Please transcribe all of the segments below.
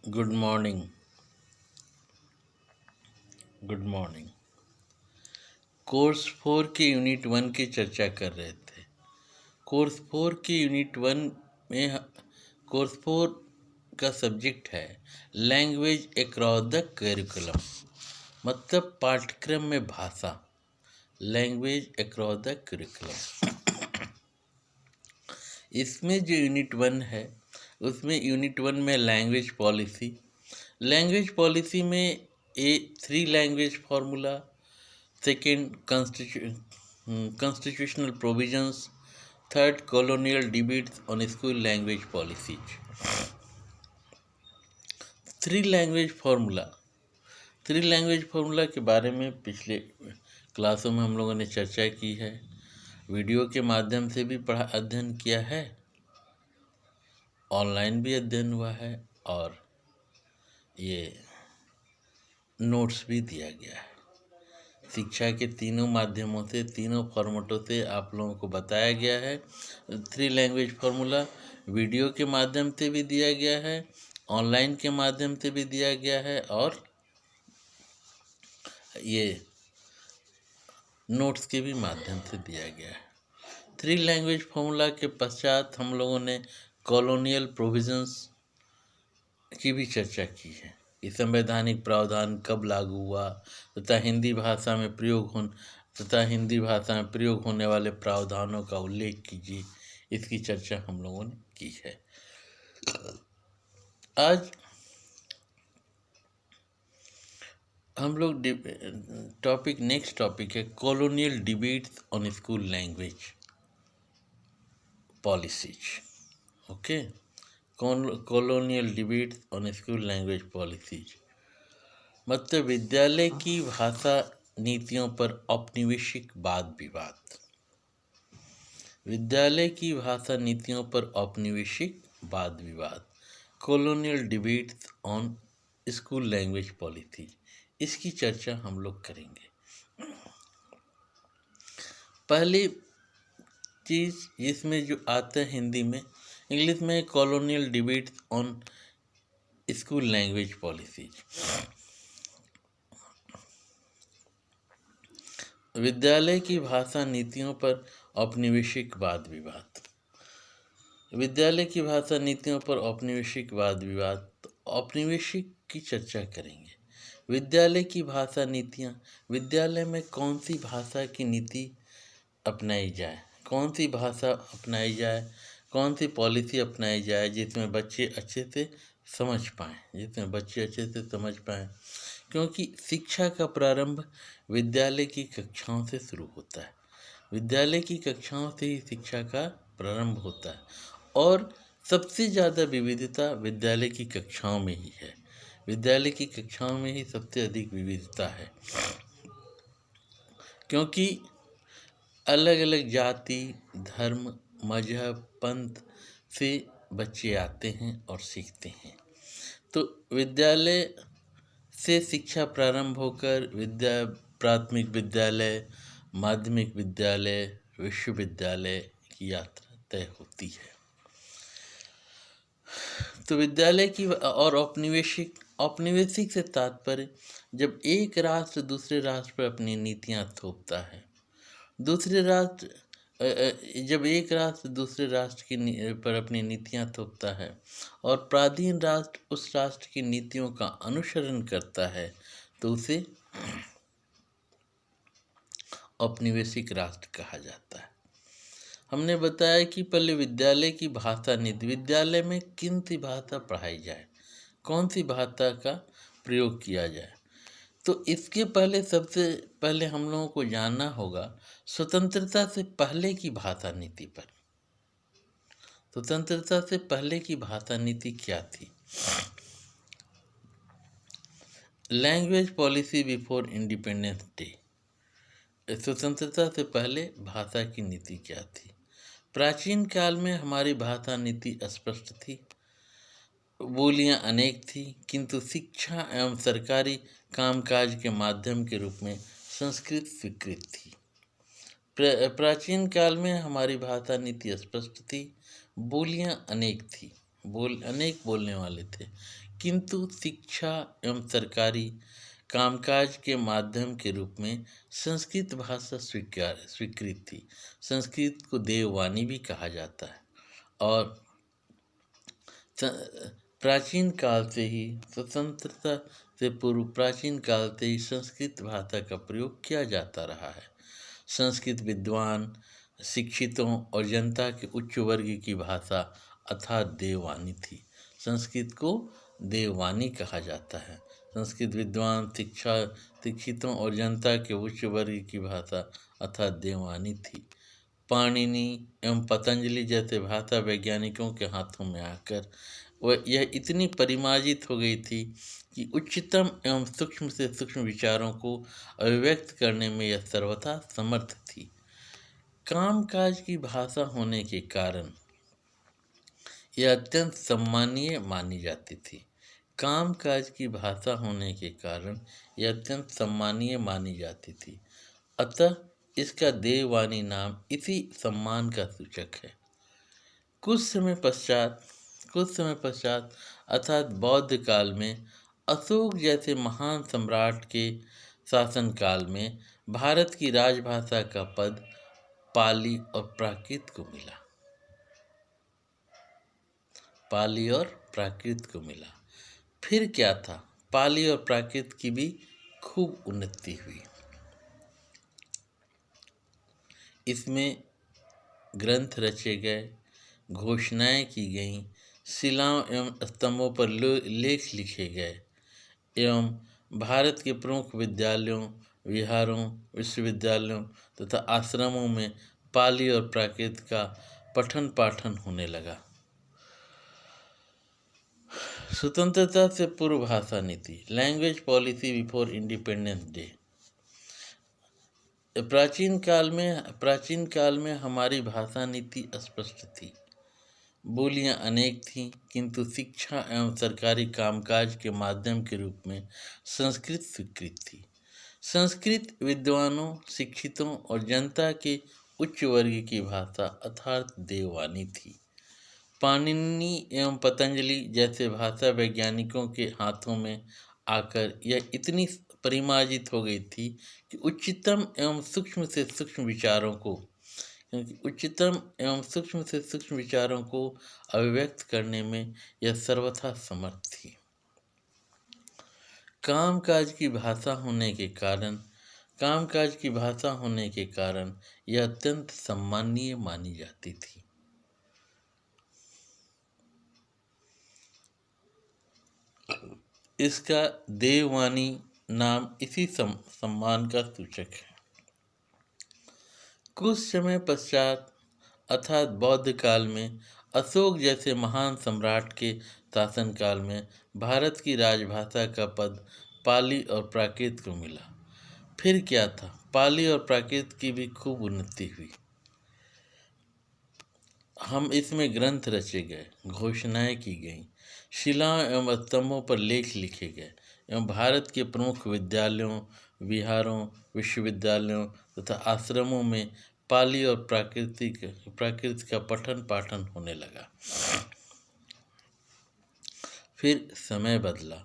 Good morning. Good morning. Course 4 के unit 1 की चर्चा कर रहे थे। कोर्स 4 के यूनिट 1 में कोर्स 4 का सब्जेक्ट है लैंग्वेज अक्रॉस द करिकुलम, मतलब पाठ्यक्रम में भाषा। लैंग्वेज अक्रॉस द करिकुलम, इसमें जो यूनिट 1 है उसमें यूनिट 1 में लैंग्वेज पॉलिसी में 3 language formula, second constitutional provisions, third colonial debates on school language policies. Three language formula के बारे में पिछले क्लासों में हम लोगों ने चर्चा की है, वीडियो के माध्यम से भी अध्ययन किया है, ऑनलाइन भी अध्ययन हुआ है और ये नोट्स भी दिया गया है। शिक्षा के तीनों माध्यमों से, तीनों फॉर्मेटों से आप लोगों को बताया गया है। 3 लैंग्वेज फार्मूला वीडियो के माध्यम से भी दिया गया है, ऑनलाइन के माध्यम से भी दिया गया है और ये नोट्स के भी माध्यम से दिया गया है। 3 लैंग्वेज फार्मूला के पश्चात हम लोगों ने कॉलोनियल प्रोविजंस की भी चर्चा की है कि संवैधानिक प्रावधान कब लागू हुआ तथा हिंदी भाषा में प्रयोग होने वाले प्रावधानों का उल्लेख कीजिए। इसकी चर्चा हम लोगों ने की है। आज हम लोग नेक्स्ट टॉपिक है colonial debates on school language policies. Okay, colonial debates on school language policies मतलब विद्यालय की भाषा नीतियों पर औपनिवेशिक वाद विवाद। विद्यालय की भाषा नीतियों पर औपनिवेशिक वाद विवाद, colonial debates on school language policies, इसकी चर्चा हम लोग करेंगे। पहली चीज़ जिसमें जो आता है हिंदी में, इंग्लिश में colonial debates on school language policies. विद्यालय की भाषा नीतियों पर औपनिवेशिक वाद विवाद। विद्यालय की भाषा नीतियों पर औपनिवेशिक वाद विवाद, तो औपनिवेशिक की चर्चा करेंगे। विद्यालय की भाषा नीतियाँ, विद्यालय में कौन सी भाषा की नीति अपनाई जाए, कौन सी भाषा अपनाई जाए, कौन सी पॉलिसी अपनाई जाए जिसमें बच्चे अच्छे से समझ पाएँ, क्योंकि शिक्षा का प्रारंभ विद्यालय की कक्षाओं से शुरू होता है। विद्यालय की कक्षाओं से ही शिक्षा का प्रारंभ होता है और सबसे ज़्यादा विविधता विद्यालय की कक्षाओं में ही है। विद्यालय की कक्षाओं में ही सबसे अधिक विविधता है, क्योंकि अलग अलग जाति, धर्म, मजहब, पंथ से बच्चे आते हैं और सीखते हैं। तो विद्यालय से शिक्षा प्रारंभ होकर प्राथमिक विद्यालय, माध्यमिक विद्यालय, विश्वविद्यालय की यात्रा तय होती है। तो विद्यालय की और औपनिवेशिक से तात्पर्य जब एक राष्ट्र दूसरे राष्ट्र पर अपनी नीतियाँ थोपता है, जब एक राष्ट्र दूसरे राष्ट्र पर अपनी नीतियाँ थोपता है और पराधीन राष्ट्र उस राष्ट्र की नीतियों का अनुसरण करता है, तो उसे औपनिवेशिक राष्ट्र कहा जाता है। हमने बताया कि पहले विद्यालय की भाषा नीति, विद्यालय में किन सी भाषा पढ़ाई जाए, कौन सी भाषा का प्रयोग किया जाए। तो इसके पहले सबसे पहले हम लोगों को जानना होगा स्वतंत्रता से पहले की भाषा नीति पर। स्वतंत्रता से पहले की भाषा नीति क्या थी? Language policy before independence day. स्वतंत्रता से पहले भाषा की नीति क्या थी? प्राचीन काल में हमारी भाषा नीति स्पष्ट थी, बोलियां अनेक थी, किंतु शिक्षा एवं सरकारी कामकाज के माध्यम के रूप में संस्कृत स्वीकृत थी। प्राचीन काल में हमारी भाषा नीति स्पष्ट थी, बोलियां अनेक थी, अनेक बोलने वाले थे, किंतु शिक्षा एवं सरकारी कामकाज के माध्यम के रूप में संस्कृत भाषा स्वीकृत थी। संस्कृत को देववाणी भी कहा जाता है और प्राचीन काल से ही, स्वतंत्रता से पूर्व प्राचीन काल से ही संस्कृत भाषा का प्रयोग किया जाता रहा है। संस्कृत विद्वान, शिक्षितों और जनता के उच्च वर्ग की भाषा अर्थात देववाणी थी। संस्कृत को देववाणी कहा जाता है। संस्कृत विद्वान, शिक्षितों और जनता के उच्च वर्ग की भाषा अर्थात देववाणी थी। पाणिनि एवं पतंजलि जैसे भाषा वैज्ञानिकों के हाथों में आकर वह यह इतनी परिमार्जित हो गई थी कि उच्चतम एवं सूक्ष्म से सूक्ष्म विचारों को अभिव्यक्त करने में यह सर्वथा समर्थ थी। कामकाज की भाषा होने के कारण यह अत्यंत सम्मानीय मानी जाती थी। कामकाज की भाषा होने के कारण यह अत्यंत सम्मानीय मानी जाती थी। अतः इसका देववाणी नाम इसी सम्मान का सूचक है। कुछ समय पश्चात अर्थात बौद्ध काल में अशोक जैसे महान सम्राट के शासनकाल में भारत की राजभाषा का पद पाली और प्राकृत को मिला। फिर क्या था, पाली और प्राकृत की भी खूब उन्नति हुई। इसमें ग्रंथ रचे गए, घोषणाएं की गईं, शिलाओं एवं स्तंभों पर लेख लिखे गए एवं भारत के प्रमुख विद्यालयों, विहारों, विश्वविद्यालयों तथा आश्रमों में पाली और प्राकृत का पठन पाठन होने लगा। स्वतंत्रता से पूर्व भाषा नीति, language policy before independence day. प्राचीन काल में हमारी भाषा नीति स्पष्ट थी। बोलियां अनेक थीं, किंतु शिक्षा एवं सरकारी कामकाज के माध्यम के रूप में संस्कृत स्वीकृत थी। संस्कृत विद्वानों, शिक्षितों और जनता के उच्च वर्ग की भाषा अर्थात देववाणी थी। पाणिनि एवं पतंजलि जैसे भाषा वैज्ञानिकों के हाथों में आकर यह इतनी परिमार्जित हो गई थी कि उच्चतम एवं सूक्ष्म से सूक्ष्म विचारों को अभिव्यक्त करने में यह सर्वथा समर्थ थी। कामकाज की भाषा होने के कारण यह अत्यंत सम्मानीय मानी जाती थी। इसका देववाणी नाम इसी सम्मान का सूचक है। कुछ समय पश्चात अर्थात बौद्ध काल में अशोक जैसे महान सम्राट के शासनकाल में भारत की राजभाषा का पद पाली और प्राकृत को मिला। फिर क्या था, पाली और प्राकृत की भी खूब उन्नति हुई। इसमें ग्रंथ रचे गए, घोषणाएं की गईं, शिलाओं एवं स्तंभों पर लेख लिखे गए एवं भारत के प्रमुख विद्यालयों, विहारों, विश्वविद्यालयों तथा आश्रमों में पाली और प्राकृत का पठन पाठन होने लगा। फिर समय बदला,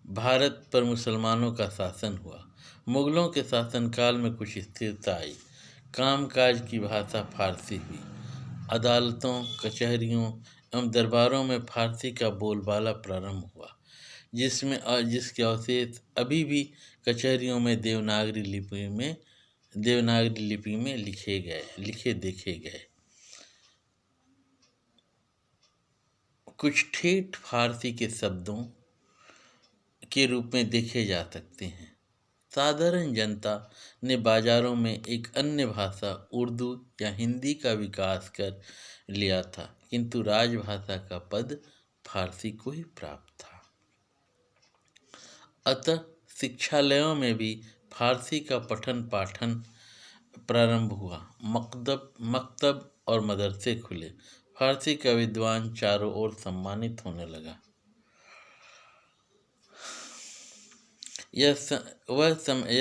भारत पर मुसलमानों का शासन हुआ। मुगलों के शासनकाल में कुछ स्थिरता आई। कामकाज की भाषा फारसी हुई। अदालतों, कचहरियों एवं दरबारों में फारसी का बोलबाला प्रारंभ हुआ, जिसके अवशेष अभी भी कचहरियों में देवनागरी लिपि में लिखे देखे गए। कुछ ठेठ फारसी के शब्दों के रूप में देखे जा सकते हैं। साधारण जनता ने बाजारों में एक अन्य भाषा उर्दू या हिंदी का विकास कर लिया था, किंतु राजभाषा का पद फारसी को ही प्राप्त था। अतः शिक्षालयों में भी फारसी का पठन पाठन प्रारंभ हुआ। मकतब और मदरसे खुले। फारसी का विद्वान चारों ओर सम्मानित होने लगा। यह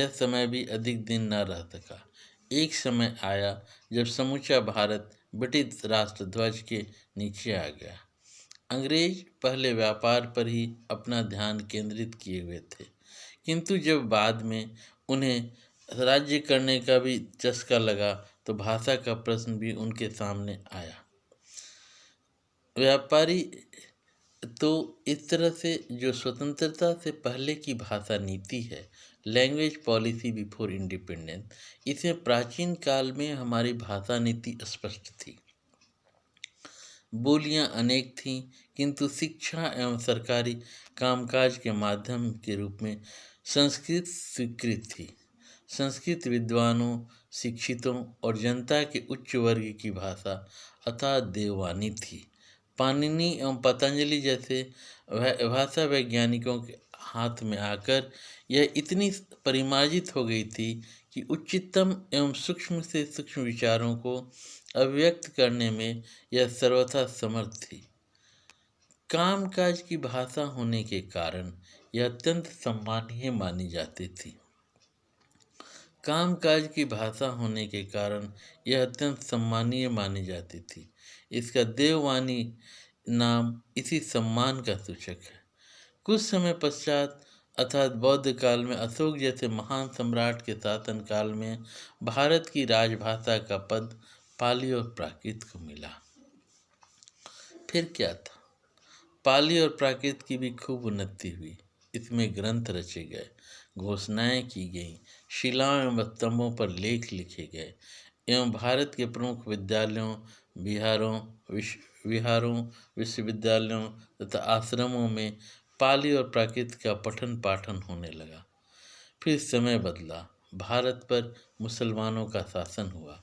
समय भी अधिक दिन न रह सका। एक समय आया जब समूचा भारत ब्रिटिश राष्ट्रध्वज के नीचे आ गया। अंग्रेज पहले व्यापार पर ही अपना ध्यान केंद्रित किए हुए थे, किंतु जब बाद में उन्हें राज्य करने का भी चस्का लगा तो भाषा का प्रश्न भी उनके सामने आया। व्यापारी तो इस तरह से जो स्वतंत्रता से पहले की भाषा नीति है, लैंग्वेज पॉलिसी बिफोर इंडिपेंडेंस, इसे प्राचीन काल में हमारी भाषा नीति स्पष्ट थी। बोलियां अनेक थीं, किंतु शिक्षा एवं सरकारी कामकाज के माध्यम के रूप में संस्कृत स्वीकृत थी। संस्कृत विद्वानों, शिक्षितों और जनता के उच्च वर्ग की भाषा अर्थात देववाणी थी। पाणिनि एवं पतंजलि जैसे भाषा वैज्ञानिकों के हाथ में आकर यह इतनी परिमार्जित हो गई थी कि उच्चतम एवं सूक्ष्म से सूक्ष्म विचारों को अभिव्यक्त करने में यह सर्वथा समर्थ थी। कामकाज की भाषा होने के कारण यह अत्यंत सम्मानीय मानी जाती थी। कामकाज की भाषा होने के कारण यह अत्यंत सम्मानीय मानी जाती थी। इसका देववाणी नाम इसी सम्मान का सूचक है। कुछ समय पश्चात अर्थात बौद्ध काल में अशोक जैसे महान सम्राट के शासन काल में भारत की राजभाषा का पद पाली और प्राकृत को मिला। फिर क्या था? पाली और प्राकृत की भी खूब उन्नति हुई। इसमें ग्रंथ रचे गए, घोषणाएं की गईं, शिलाओं एवं स्तंभों पर लेख लिखे गए एवं भारत के प्रमुख विद्यालयों, विहारों, विश्वविद्यालयों तथा आश्रमों में पाली और प्राकृत का पठन पाठन होने लगा। फिर समय बदला, भारत पर मुसलमानों का शासन हुआ।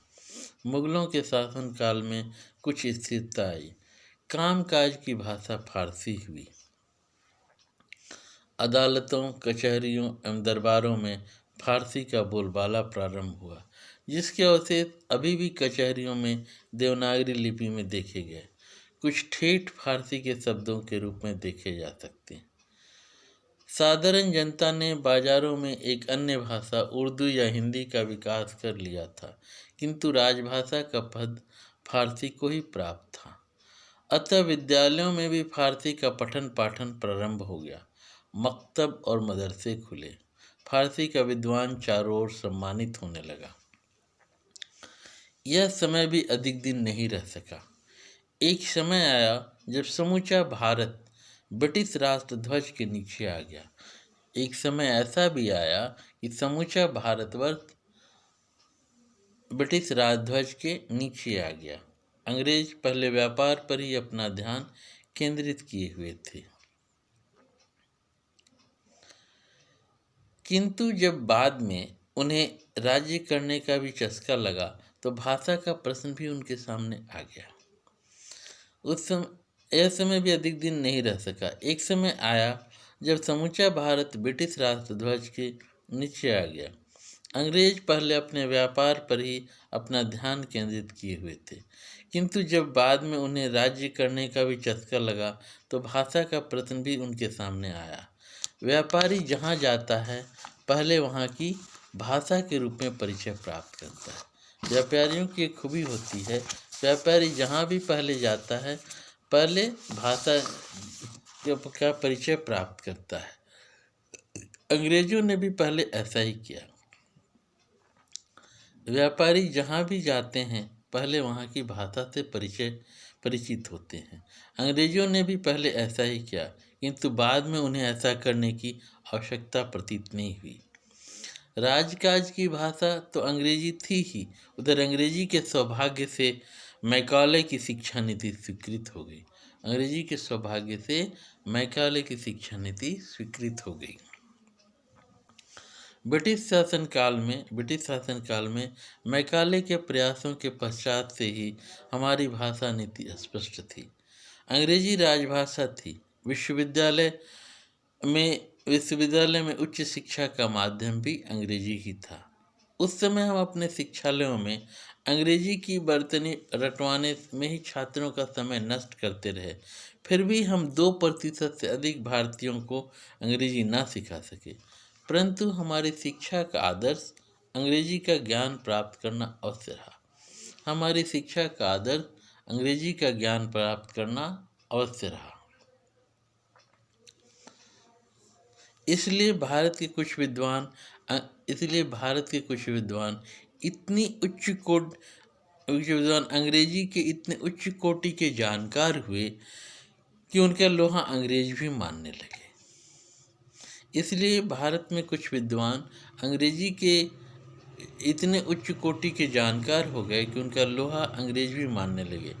मुगलों के शासन काल में कुछ स्थिरता आई। कामकाज की भाषा फारसी हुई। अदालतों, कचहरियों एवं दरबारों में फारसी का बोलबाला प्रारंभ हुआ, जिसके अवशेष अभी भी कचहरियों में देवनागरी लिपि में देखे गए। कुछ ठेठ फारसी के शब्दों के रूप में देखे जा सकते हैं। साधारण जनता ने बाजारों में एक अन्य भाषा उर्दू या हिंदी का विकास कर लिया था, किंतु राजभाषा का पद फारसी को ही प्राप्त था। अतः विद्यालयों में भी फारसी का पठन पाठन प्रारंभ हो गया। मकतब और मदरसे खुले। फारसी का विद्वान चारों ओर सम्मानित होने लगा। यह समय भी अधिक दिन नहीं रह सका। एक समय आया जब समूचा भारत ब्रिटिश राष्ट्रध्वज के नीचे आ गया। एक समय ऐसा भी आया कि समूचा भारतवर्ष ब्रिटिश राजध्वज के नीचे आ गया। अंग्रेज पहले व्यापार पर ही अपना ध्यान केंद्रित किए हुए थे, किंतु जब बाद में उन्हें राज्य करने का भी चस्का लगा तो भाषा का प्रश्न भी उनके सामने आ गया। यह समय भी अधिक दिन नहीं रह सका। एक समय आया जब समूचा भारत ब्रिटिश राष्ट्रध्वज के नीचे आ गया। अंग्रेज पहले अपने व्यापार पर ही अपना ध्यान केंद्रित किए हुए थे, किंतु जब बाद में उन्हें राज्य करने का भी चस्का लगा तो भाषा का प्रश्न भी उनके सामने आया। व्यापारी जहाँ जाता है पहले वहाँ की भाषा के रूप में परिचय प्राप्त करता है। व्यापारियों की एक खूबी होती है, व्यापारी जहाँ भी पहले जाता है पहले भाषा का परिचय प्राप्त करता है। अंग्रेजों ने भी पहले ऐसा ही किया। व्यापारी जहाँ भी जाते हैं पहले वहाँ की भाषा से परिचित होते हैं। अंग्रेजों ने भी पहले ऐसा ही किया, किंतु बाद में उन्हें ऐसा करने की आवश्यकता प्रतीत नहीं हुई। राजकाज की भाषा तो अंग्रेजी थी ही, उधर अंग्रेजी के सौभाग्य से मैकाले की शिक्षा नीति स्वीकृत हो गई। अंग्रेजी के सौभाग्य से मैकाले की शिक्षा नीति स्वीकृत हो गई। ब्रिटिश शासन काल में मैकाले के प्रयासों के पश्चात से ही हमारी भाषा नीति स्पष्ट थी। अंग्रेजी राजभाषा थी। विश्वविद्यालय में उच्च शिक्षा का माध्यम भी अंग्रेजी ही था। उस समय हम अपने शिक्षालयों में अंग्रेजी की बर्तनी रटवाने में ही छात्रों का समय नष्ट करते रहे, फिर भी हम 2% से अधिक भारतीयों को अंग्रेजी ना सिखा सके। परंतु हमारी शिक्षा का आदर्श अंग्रेजी का ज्ञान प्राप्त करना अवश्य रहा। हमारी शिक्षा का आदर्श अंग्रेजी का ज्ञान प्राप्त करना अवश्य रहा। इसलिए भारत के कुछ विद्वान इसलिए भारत के कुछ विद्वान इतनी कुछ विद्वान अंग्रेजी के इतने उच्च कोटि के जानकार हुए कि उनका लोहा अंग्रेज भी मानने लगे। इसलिए भारत में कुछ विद्वान अंग्रेजी के इतने उच्च कोटि के जानकार हो गए कि उनका लोहा अंग्रेज भी मानने लगे।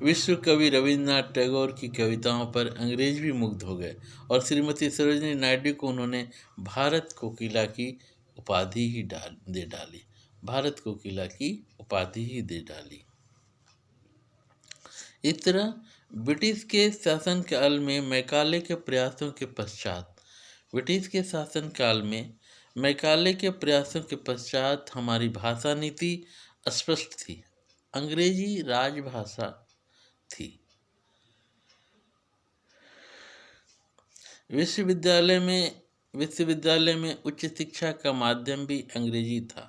विश्व कवि रविन्द्रनाथ टैगोर की कविताओं पर अंग्रेज भी मुग्ध हो गए और श्रीमती सरोजिनी नायडू को उन्होंने भारत कोकिला की उपाधि ही दे डाली। भारत कोकिला की उपाधि ही दे डाली। इस तरह ब्रिटिश के शासनकाल में मैकाले के प्रयासों के पश्चात हमारी भाषा नीति स्पष्ट थी। अंग्रेजी राजभाषा थी। विश्वविद्यालय में उच्च शिक्षा का माध्यम भी अंग्रेजी था।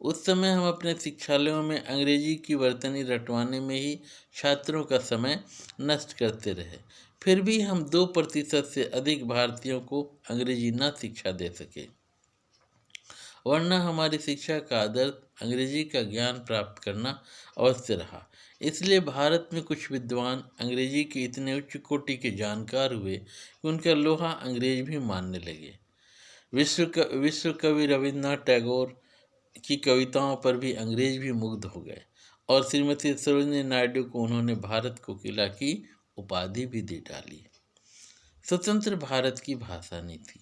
उस समय हम अपने शिक्षालयों में अंग्रेजी की वर्तनी रटवाने में ही छात्रों का समय नष्ट करते रहे। फिर भी हम 2% से अधिक भारतीयों को अंग्रेजी न शिक्षा दे सके, वरना हमारी शिक्षा का आदर्श अंग्रेजी का ज्ञान प्राप्त करना अवश्य रहा। इसलिए भारत में कुछ विद्वान अंग्रेजी के इतने उच्च कोटि के जानकार हुए कि उनका लोहा अंग्रेज भी मानने लगे। विश्व कवि रविन्द्रनाथ टैगोर की कविताओं पर भी अंग्रेज भी मुग्ध हो गए और श्रीमती सरोजिनी नायडू को उन्होंने भारत कोकिला की उपाधि भी दे डाली। स्वतंत्र भारत की भाषा नीति।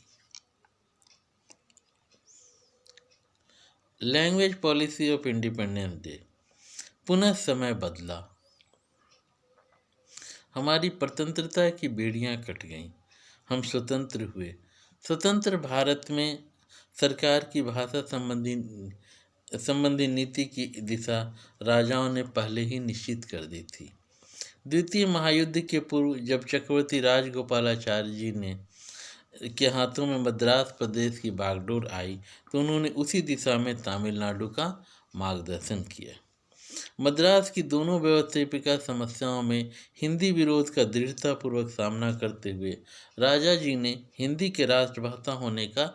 Language policy of independence day. पुनः समय बदला। हमारी स्वतंत्रता की बेड़ियां कट गईं। हम स्वतंत्र हुए। स्वतंत्र भारत में सरकार की भाषा संबंधी नीति की दिशा राजाओं ने पहले ही निश्चित कर दी थी। द्वितीय महायुद्ध के पूर्व जब चक्रवर्ती राजगोपालाचारी जी ने के हाथों में मद्रास प्रदेश की बागडोर आई तो उन्होंने उसी दिशा में तमिलनाडु का मार्गदर्शन किया। मद्रास की दोनों व्यवस्थापिका समस्याओं में हिंदी विरोध का दृढ़तापूर्वक सामना करते हुए राजा जी ने हिंदी के राष्ट्रभाषा होने का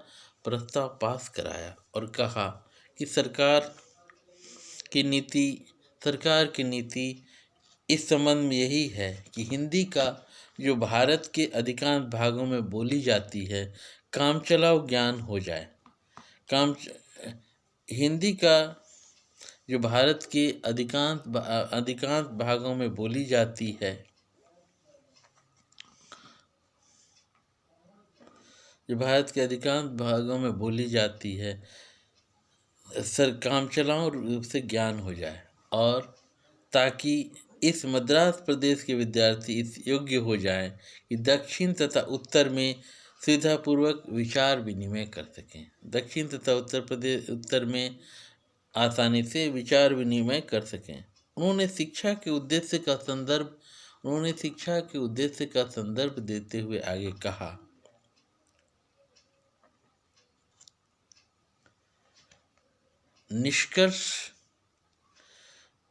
प्रस्ताव पास कराया और कहा कि सरकार की नीति इस संबंध में यही है कि हिंदी का जो भारत के अधिकांश भागों में बोली जाती है कामचलाऊ ज्ञान हो जाए। हिंदी का जो भारत के अधिकांश भागों में बोली जाती है कामचलाऊ रूप से ज्ञान हो जाए और ताकि इस मद्रास प्रदेश के विद्यार्थी इस योग्य हो जाएं कि दक्षिण तथा उत्तर में सुविधापूर्वक विचार विनिमय कर सकें। दक्षिण तथा उत्तर में आसानी से विचार विनिमय कर सकें। उन्होंने शिक्षा के उद्देश्य का संदर्भ देते हुए आगे कहा, निष्कर्ष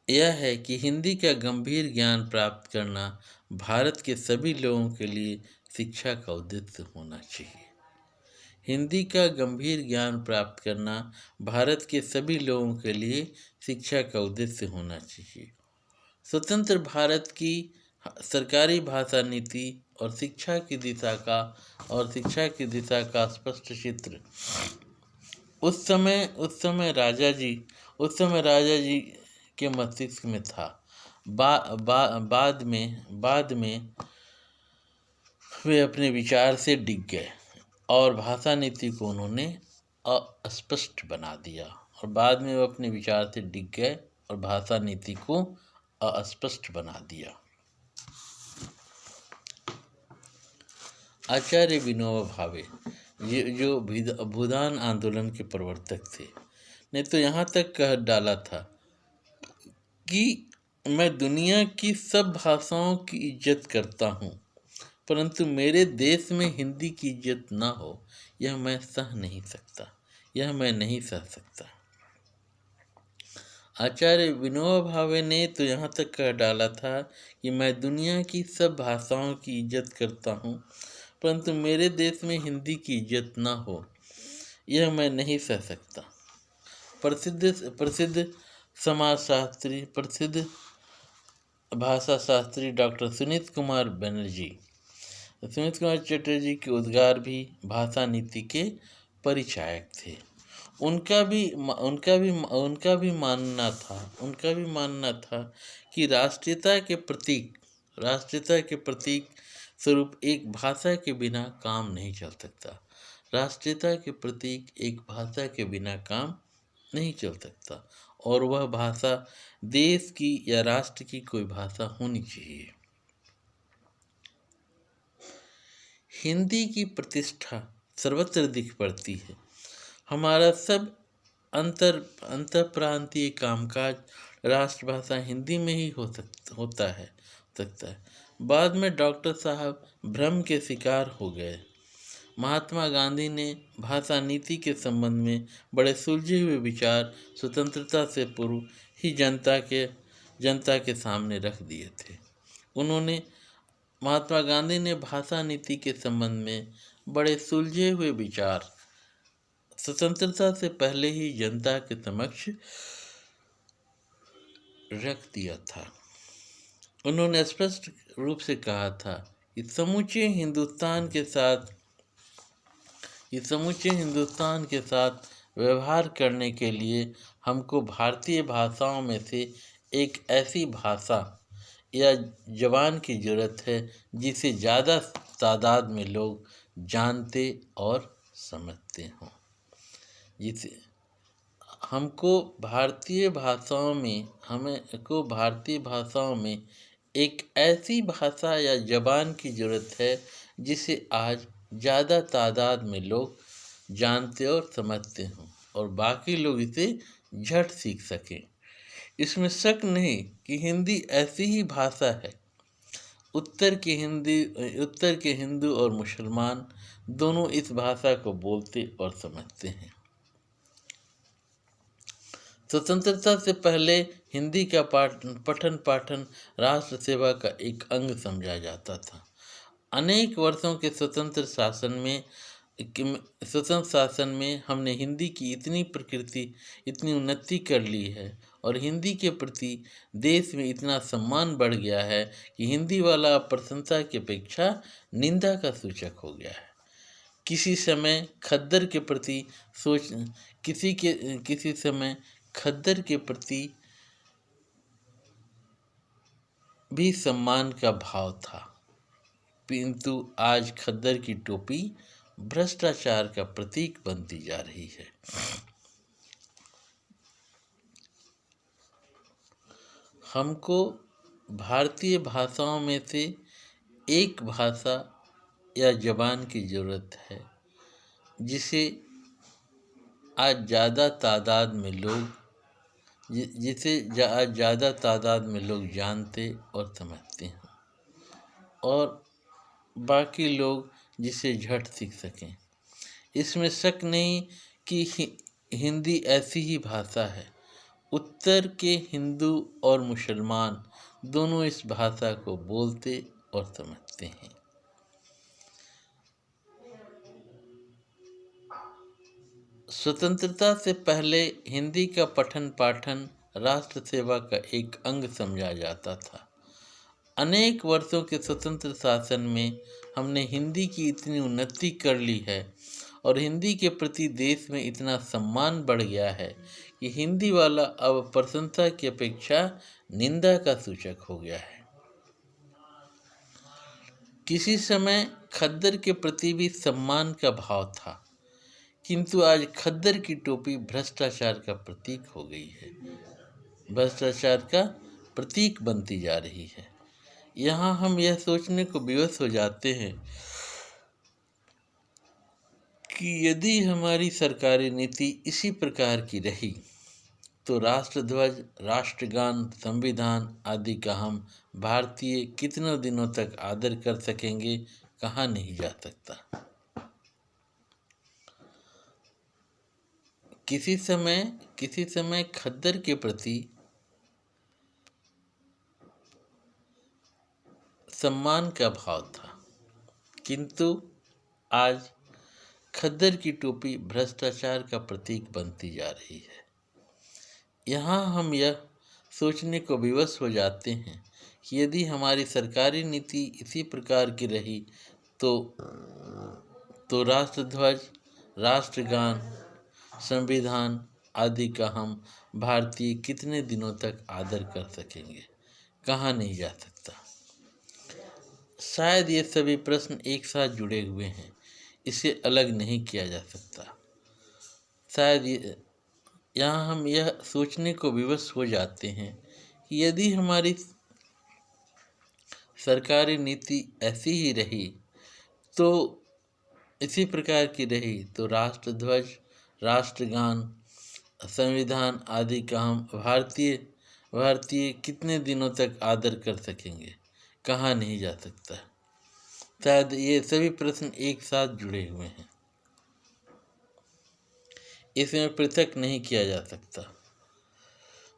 यह है कि हिंदी का गंभीर ज्ञान प्राप्त करना भारत के सभी लोगों के लिए शिक्षा का उद्देश्य होना चाहिए। हिंदी का गंभीर ज्ञान प्राप्त करना भारत के सभी लोगों के लिए शिक्षा का उद्देश्य होना चाहिए। स्वतंत्र भारत की सरकारी भाषा नीति और शिक्षा की दिशा का स्पष्ट चित्र उस समय राजा जी के मस्तिष्क में था। बाद में वे अपने विचार से डिग गए और भाषा नीति को उन्होंने अस्पष्ट बना दिया अस्पष्ट बना दिया। आचार्य विनोबा भावे जो भूदान आंदोलन के प्रवर्तक थे ने तो यहाँ तक कह डाला था कि मैं दुनिया की सब भाषाओं की इज्जत करता हूँ, परंतु मेरे देश में हिंदी की इज्जत ना हो यह मैं नहीं सह सकता। आचार्य विनोबा भावे ने तो यहाँ तक कह डाला था कि मैं दुनिया की सब भाषाओं की इज्जत करता हूँ, परंतु मेरे देश में हिंदी की इज्जत न हो, यह मैं नहीं सह सकता। प्रसिद्ध समाजशास्त्री, प्रसिद्ध भाषा शास्त्री डॉक्टर सुनीत कुमार चटर्जी के उद्गार भी भाषा नीति के परिचायक थे। उनका भी मानना था कि राष्ट्रीयता के प्रतीक स्वरूप एक भाषा के बिना काम नहीं चल सकता। राष्ट्रीयता के प्रतीक एक भाषा के बिना काम नहीं चल सकता, और वह भाषा देश की या राष्ट्र की कोई भाषा होनी चाहिए। हिंदी की प्रतिष्ठा सर्वत्र दिख पड़ती है। हमारा सब अंतरप्रांतीय कामकाज राष्ट्रभाषा हिंदी में ही होता है। बाद में डॉक्टर साहब भ्रम के शिकार हो गए। महात्मा गांधी ने भाषा नीति के संबंध में बड़े सुलझे हुए विचार स्वतंत्रता से पूर्व ही जनता के सामने रख दिए थे। महात्मा गांधी ने भाषा नीति के संबंध में बड़े सुलझे हुए विचार स्वतंत्रता से पहले ही जनता के समक्ष रख दिया था। उन्होंने स्पष्ट रूप से कहा था कि समूचे हिंदुस्तान के साथ व्यवहार करने के लिए हमको भारतीय भाषाओं में से एक ऐसी भाषा या जबान की जरूरत है जिसे ज़्यादा तादाद में लोग जानते और समझते हों। हमको भारतीय भाषाओं में एक ऐसी भाषा या जबान की जरूरत है जिसे आज ज़्यादा तादाद में लोग जानते और समझते हों, और बाकी लोग इसे झट सीख सकें। इसमें शक नहीं कि हिंदी ऐसी ही भाषा है। उत्तर के हिंदू और मुसलमान दोनों इस भाषा को बोलते और समझते हैं। स्वतंत्रता से पहले हिंदी का पठन पाठन राष्ट्र सेवा का एक अंग समझा जाता था। अनेक वर्षों के स्वतंत्र शासन में हमने हिंदी की इतनी उन्नति कर ली है, और हिंदी के प्रति देश में इतना सम्मान बढ़ गया है कि हिंदी वाला अब प्रशंसा की अपेक्षा निंदा का सूचक हो गया है। किसी समय खद्दर के प्रति भी सम्मान का भाव था, किंतु आज खद्दर की टोपी भ्रष्टाचार का प्रतीक बनती जा रही है। हमको भारतीय भाषाओं में से एक भाषा या जबान की ज़रूरत है जिसे आज ज़्यादा तादाद में लोग जानते और समझते हैं, और बाकी लोग जिसे झट सीख सकें। इसमें शक नहीं कि हिंदी ऐसी ही भाषा है। उत्तर के हिंदू और मुसलमान दोनों इस भाषा को बोलते और समझते हैं। स्वतंत्रता से पहले हिंदी का पठन पाठन राष्ट्र सेवा का एक अंग समझा जाता था। अनेक वर्षों के स्वतंत्र शासन में हमने हिंदी की इतनी उन्नति कर ली है, और हिंदी के प्रति देश में इतना सम्मान बढ़ गया है कि हिंदी वाला अब प्रशंसा की अपेक्षा निंदा का सूचक हो गया है। किसी समय खद्दर के प्रति भी सम्मान का भाव था, किंतु आज खद्दर की टोपी भ्रष्टाचार का प्रतीक हो गई है, भ्रष्टाचार का प्रतीक बनती जा रही है। यहाँ हम यह सोचने को विवश हो जाते हैं कि यदि हमारी सरकारी नीति इसी प्रकार की रही तो राष्ट्रध्वज, राष्ट्रगान, संविधान आदि का हम भारतीय कितनों दिनों तक आदर कर सकेंगे, कहा नहीं जा सकता। किसी समय खद्दर के प्रति सम्मान का भाव था, किंतु आज खद्दर की टोपी भ्रष्टाचार का प्रतीक बनती जा रही है। यहाँ हम यह सोचने को विवश हो जाते हैं कि यदि हमारी सरकारी नीति इसी प्रकार की रही तो राष्ट्रध्वज, राष्ट्रगान, संविधान आदि का हम भारतीय कितने दिनों तक आदर कर सकेंगे? कहाँ नहीं जा सकता। शायद ये सभी प्रश्न एक साथ जुड़े हुए हैं, इसे अलग नहीं किया जा सकता। शायद यहाँ हम यह सोचने को विवश हो जाते हैं कि यदि हमारी सरकारी नीति ऐसी ही रही तो इसी प्रकार की रही तो राष्ट्रध्वज, राष्ट्रगान, संविधान आदि का हम भारतीय कितने दिनों तक आदर कर सकेंगे? कहाँ नहीं जा सकता। शायद ये सभी प्रश्न एक साथ जुड़े हुए हैं, इसमें पृथक नहीं किया जा सकता।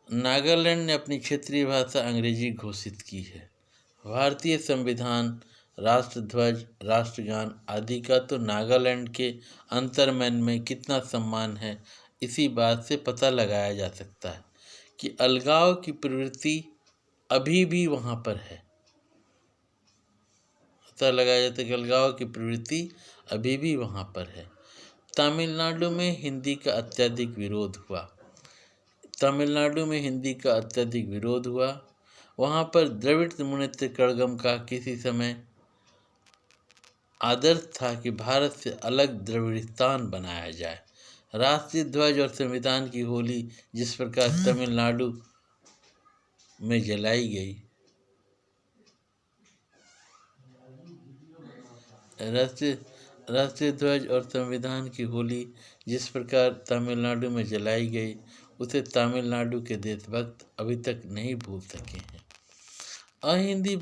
नागालैंड ने अपनी क्षेत्रीय भाषा अंग्रेजी घोषित की है। भारतीय संविधान, राष्ट्रध्वज, राष्ट्रगान आदि का तो नागालैंड के अंतर्मन में कितना सम्मान है, इसी बात से पता लगाया जा सकता है कि अलगाव की प्रवृत्ति अभी भी वहाँ पर है। पता लगाया जाता है कि अलगाव की प्रवृत्ति अभी भी वहाँ पर है। तमिलनाडु में हिंदी का अत्यधिक विरोध हुआ। वहाँ पर द्रविड़ मुनेत्र कड़गम का किसी समय आदर्श था कि भारत से अलग द्रविड़स्तान बनाया जाए। राष्ट्रीय ध्वज और संविधान की होली जिस प्रकार तमिलनाडु में जलाई गई, राष्ट्रीय ध्वज और संविधान की होली जिस प्रकार तमिलनाडु में जलाई गई, उसे तमिलनाडु के देशभक्त अभी तक नहीं भूल सके हैं। अहिंदी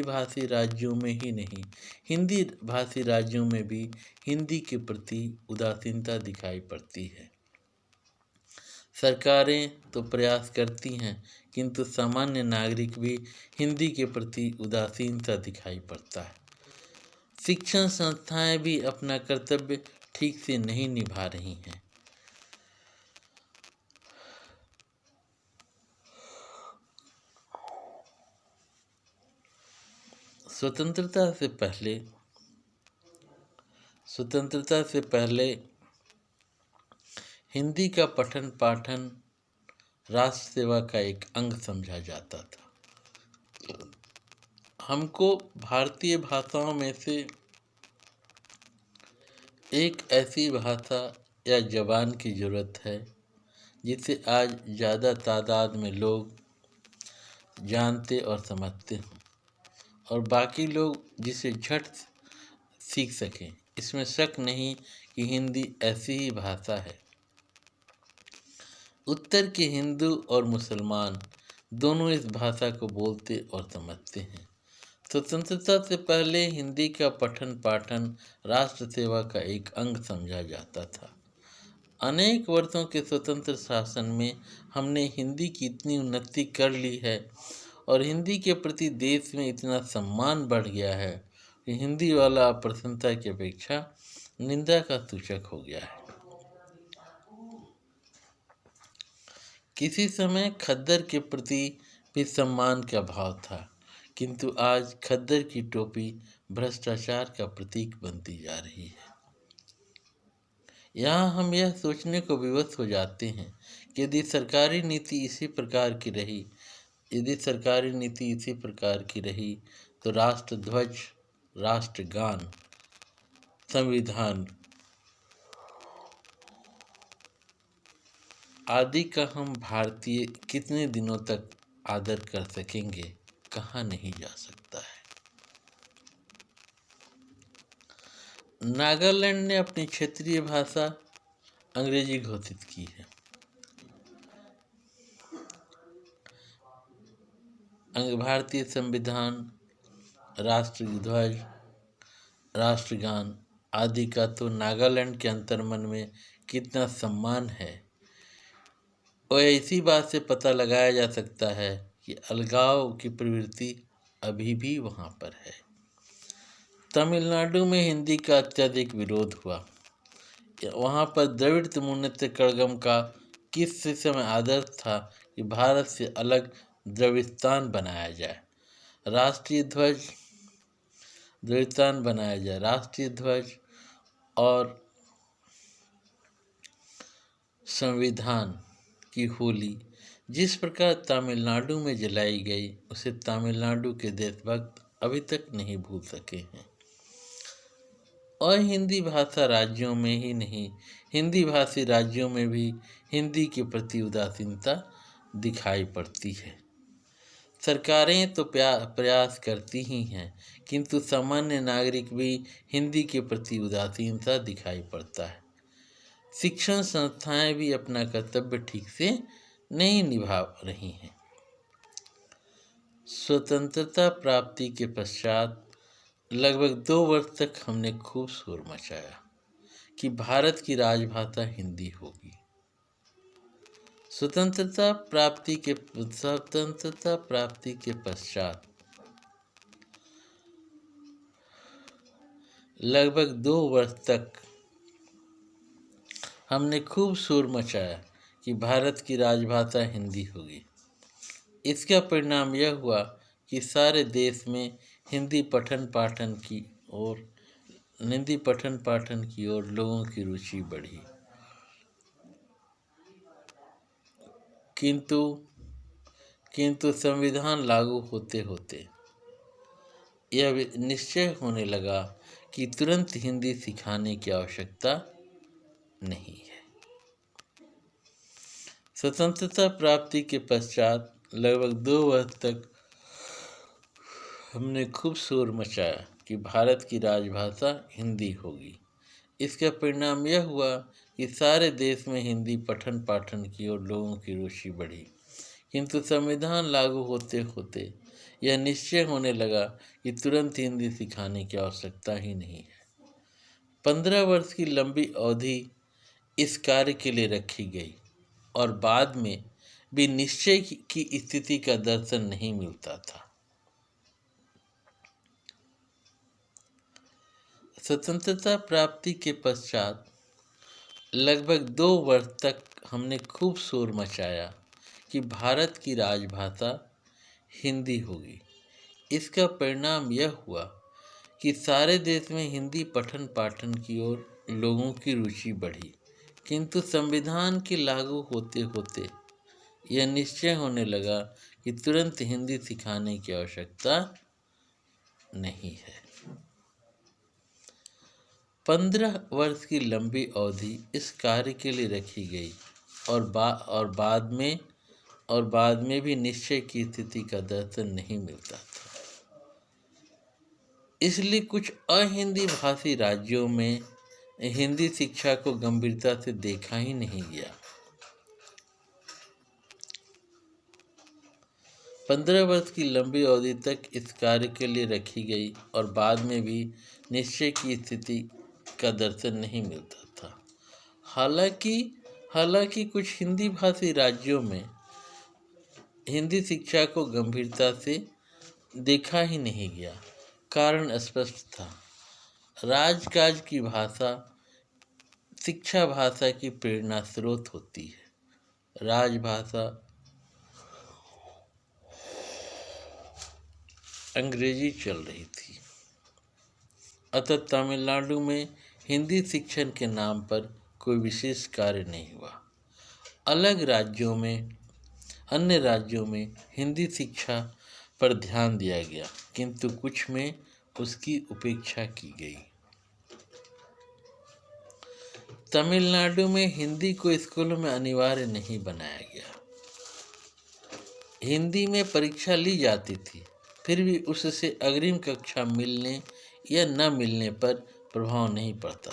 भाषी राज्यों में ही नहीं, हिंदी भाषी राज्यों में भी हिंदी के प्रति उदासीनता दिखाई पड़ती है। सरकारें तो प्रयास करती हैं, किंतु सामान्य नागरिक भी हिंदी के प्रति उदासीन सा दिखाई पड़ता है। शिक्षण संस्थाएं भी अपना कर्तव्य ठीक से नहीं निभा रही हैं। स्वतंत्रता से पहले हिंदी का पठन पाठन राष्ट्र सेवा का एक अंग समझा जाता था। हमको भारतीय भाषाओं में से एक ऐसी भाषा या जबान की ज़रूरत है जिसे आज ज़्यादा तादाद में लोग जानते और समझते हों और बाकी लोग जिसे झट सीख सकें। इसमें शक नहीं कि हिंदी ऐसी ही भाषा है। उत्तर के हिंदू और मुसलमान दोनों इस भाषा को बोलते और समझते हैं। स्वतंत्रता से पहले हिंदी का पठन पाठन राष्ट्र सेवा का एक अंग समझा जाता था। अनेक वर्षों के स्वतंत्र शासन में हमने हिंदी की इतनी उन्नति कर ली है और हिंदी के प्रति देश में इतना सम्मान बढ़ गया है कि हिंदी वाला प्रशंसा की अपेक्षा निंदा का सूचक हो गया है। किसी समय खद्दर के प्रति भी सम्मान का भाव था, किंतु आज खद्दर की टोपी भ्रष्टाचार का प्रतीक बनती जा रही है। यहाँ हम यह सोचने को विवश हो जाते हैं कि यदि सरकारी नीति इसी प्रकार की रही तो राष्ट्रध्वज, राष्ट्रगान, संविधान आदि का हम भारतीय कितने दिनों तक आदर कर सकेंगे? कहाँ नहीं जा सकता है। नागालैंड ने अपनी क्षेत्रीय भाषा अंग्रेजी घोषित की है। भारतीय संविधान, राष्ट्रध्वज, राष्ट्रगान आदि का तो नागालैंड के अंतर्मन में कितना सम्मान है, और इसी बात से पता लगाया जा सकता है कि अलगाव की प्रवृत्ति अभी भी वहाँ पर है। तमिलनाडु में हिंदी का अत्यधिक विरोध हुआ। वहाँ पर द्रविड़ त्रिमुनित्र कड़गम का किस समय आदर्श था कि भारत से अलग द्रविड़स्तान बनाया जाए, राष्ट्रीय ध्वज द्रविड़स्तान बनाया जाए, राष्ट्रीय ध्वज और संविधान की होली जिस प्रकार तमिलनाडु में जलाई गई, उसे तमिलनाडु के देशभक्त अभी तक नहीं भूल सके हैं। और हिंदी भाषा राज्यों में ही नहीं, हिंदी भाषी राज्यों में भी हिंदी के प्रति उदासीनता दिखाई पड़ती है। सरकारें तो प्रयास करती ही हैं, किंतु सामान्य नागरिक भी हिंदी के प्रति उदासीनता दिखाई पड़ता है। शिक्षण संस्थाएं भी अपना कर्तव्य ठीक से नहीं निभा रही हैं। स्वतंत्रता प्राप्ति के पश्चात लगभग 2 वर्ष तक हमने खूब शोर मचाया कि भारत की राजभाषा हिंदी होगी। स्वतंत्रता प्राप्ति के पश्चात लगभग 2 वर्ष तक हमने खूब शोर मचाया कि भारत की राजभाषा हिंदी होगी। इसका परिणाम यह हुआ कि सारे देश में हिंदी पठन पाठन की ओर लोगों की रुचि बढ़ी। किंतु संविधान लागू होते होते यह निश्चय होने लगा कि तुरंत हिंदी सिखाने की आवश्यकता नहीं है। स्वतंत्रता प्राप्ति के पश्चात लगभग 2 वर्ष तक हमने खूब शोर मचाया कि भारत की राजभाषा हिंदी होगी। इसका परिणाम यह हुआ कि सारे देश में हिंदी पठन पाठन की ओर लोगों की रुचि बढ़ी। किंतु संविधान लागू होते होते यह निश्चय होने लगा कि तुरंत हिंदी सिखाने की आवश्यकता ही नहीं है। 15 वर्ष की लंबी अवधि इस कार्य के लिए रखी गई और बाद में भी निश्चय की स्थिति का दर्शन नहीं मिलता था। स्वतंत्रता प्राप्ति के पश्चात लगभग 2 वर्ष तक हमने खूब शोर मचाया कि भारत की राजभाषा हिंदी होगी। इसका परिणाम यह हुआ कि सारे देश में हिंदी पठन पाठन की ओर लोगों की रुचि बढ़ी। किंतु संविधान के लागू होते होते यह निश्चय होने लगा कि तुरंत हिंदी सिखाने की आवश्यकता नहीं है। 15 वर्ष की लंबी अवधि इस कार्य के लिए रखी गई और बाद में भी निश्चय की स्थिति का दर्शन नहीं मिलता था। इसलिए कुछ अहिंदी भाषी राज्यों में हिंदी शिक्षा को गंभीरता से देखा ही नहीं गया। 15 वर्ष की लंबी अवधि तक इस कार्य के लिए रखी गई और बाद में भी निश्चय की स्थिति का दर्शन नहीं मिलता था। हालांकि कुछ हिंदी भाषी राज्यों में हिंदी शिक्षा को गंभीरता से देखा ही नहीं गया। कारण स्पष्ट था, राजकाज की भाषा शिक्षा भाषा की प्रेरणा स्रोत होती है। राजभाषा अंग्रेजी चल रही थी, अतः तमिलनाडु में हिंदी शिक्षण के नाम पर कोई विशेष कार्य नहीं हुआ। अन्य राज्यों में हिंदी शिक्षा पर ध्यान दिया गया, किंतु कुछ में उसकी उपेक्षा की गई। तमिलनाडु में हिंदी को स्कूलों में अनिवार्य नहीं बनाया गया। हिंदी में परीक्षा ली जाती थी, फिर भी उससे अग्रिम कक्षा मिलने या न मिलने पर प्रभाव नहीं पड़ता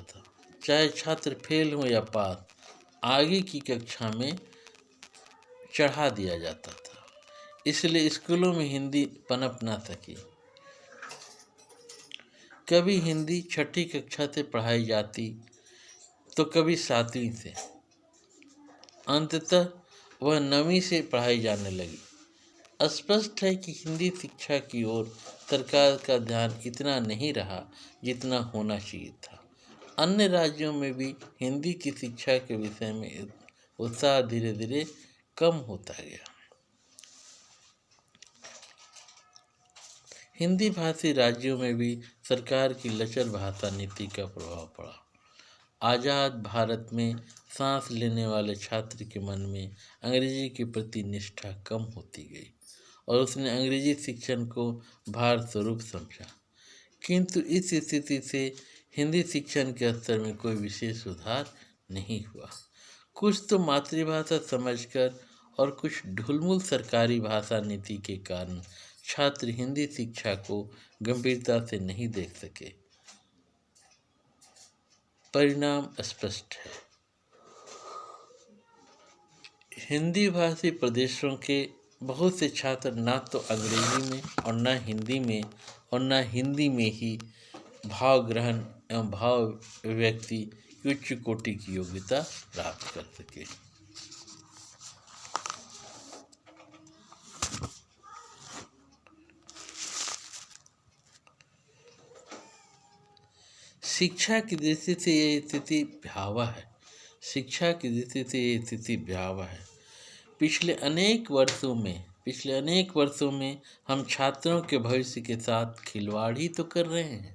था। चाहे छात्र फेल हो या पास, आगे की कक्षा में चढ़ा दिया जाता था। इसलिए स्कूलों में हिंदी पनप ना सकी। कभी हिंदी 6ठी कक्षा से पढ़ाई जाती तो कभी 7वीं से, अंततः वह 9वीं से पढ़ाई जाने लगी। स्पष्ट है कि हिंदी शिक्षा की ओर सरकार का ध्यान इतना नहीं रहा जितना होना चाहिए था। अन्य राज्यों में भी हिंदी की शिक्षा के विषय में उत्साह धीरे धीरे कम होता गया। हिंदी भाषी राज्यों में भी सरकार की लचर भाषा नीति का प्रभाव पड़ा। आज़ाद भारत में सांस लेने वाले छात्र के मन में अंग्रेजी के प्रति निष्ठा कम होती गई और उसने अंग्रेजी शिक्षण को भार स्वरूप समझा। किंतु इस स्थिति से हिंदी शिक्षण के स्तर में कोई विशेष सुधार नहीं हुआ। कुछ तो मातृभाषा समझकर और कुछ ढुलमुल सरकारी भाषा नीति के कारण छात्र हिंदी शिक्षा को गंभीरता से नहीं देख सके। परिणाम स्पष्ट है। हिंदी भाषी प्रदेशों के बहुत से छात्र ना तो अंग्रेजी में और न हिंदी में और न हिंदी में ही भाव ग्रहण एवं भाव व्यक्ति की उच्च कोटि की योग्यता प्राप्त कर सके। शिक्षा की दृष्टि से यह स्थिति भयावह है। शिक्षा की दृष्टि से यह स्थिति भयावह है। पिछले अनेक वर्षों में हम छात्रों के भविष्य के साथ खिलवाड़ ही तो कर रहे हैं।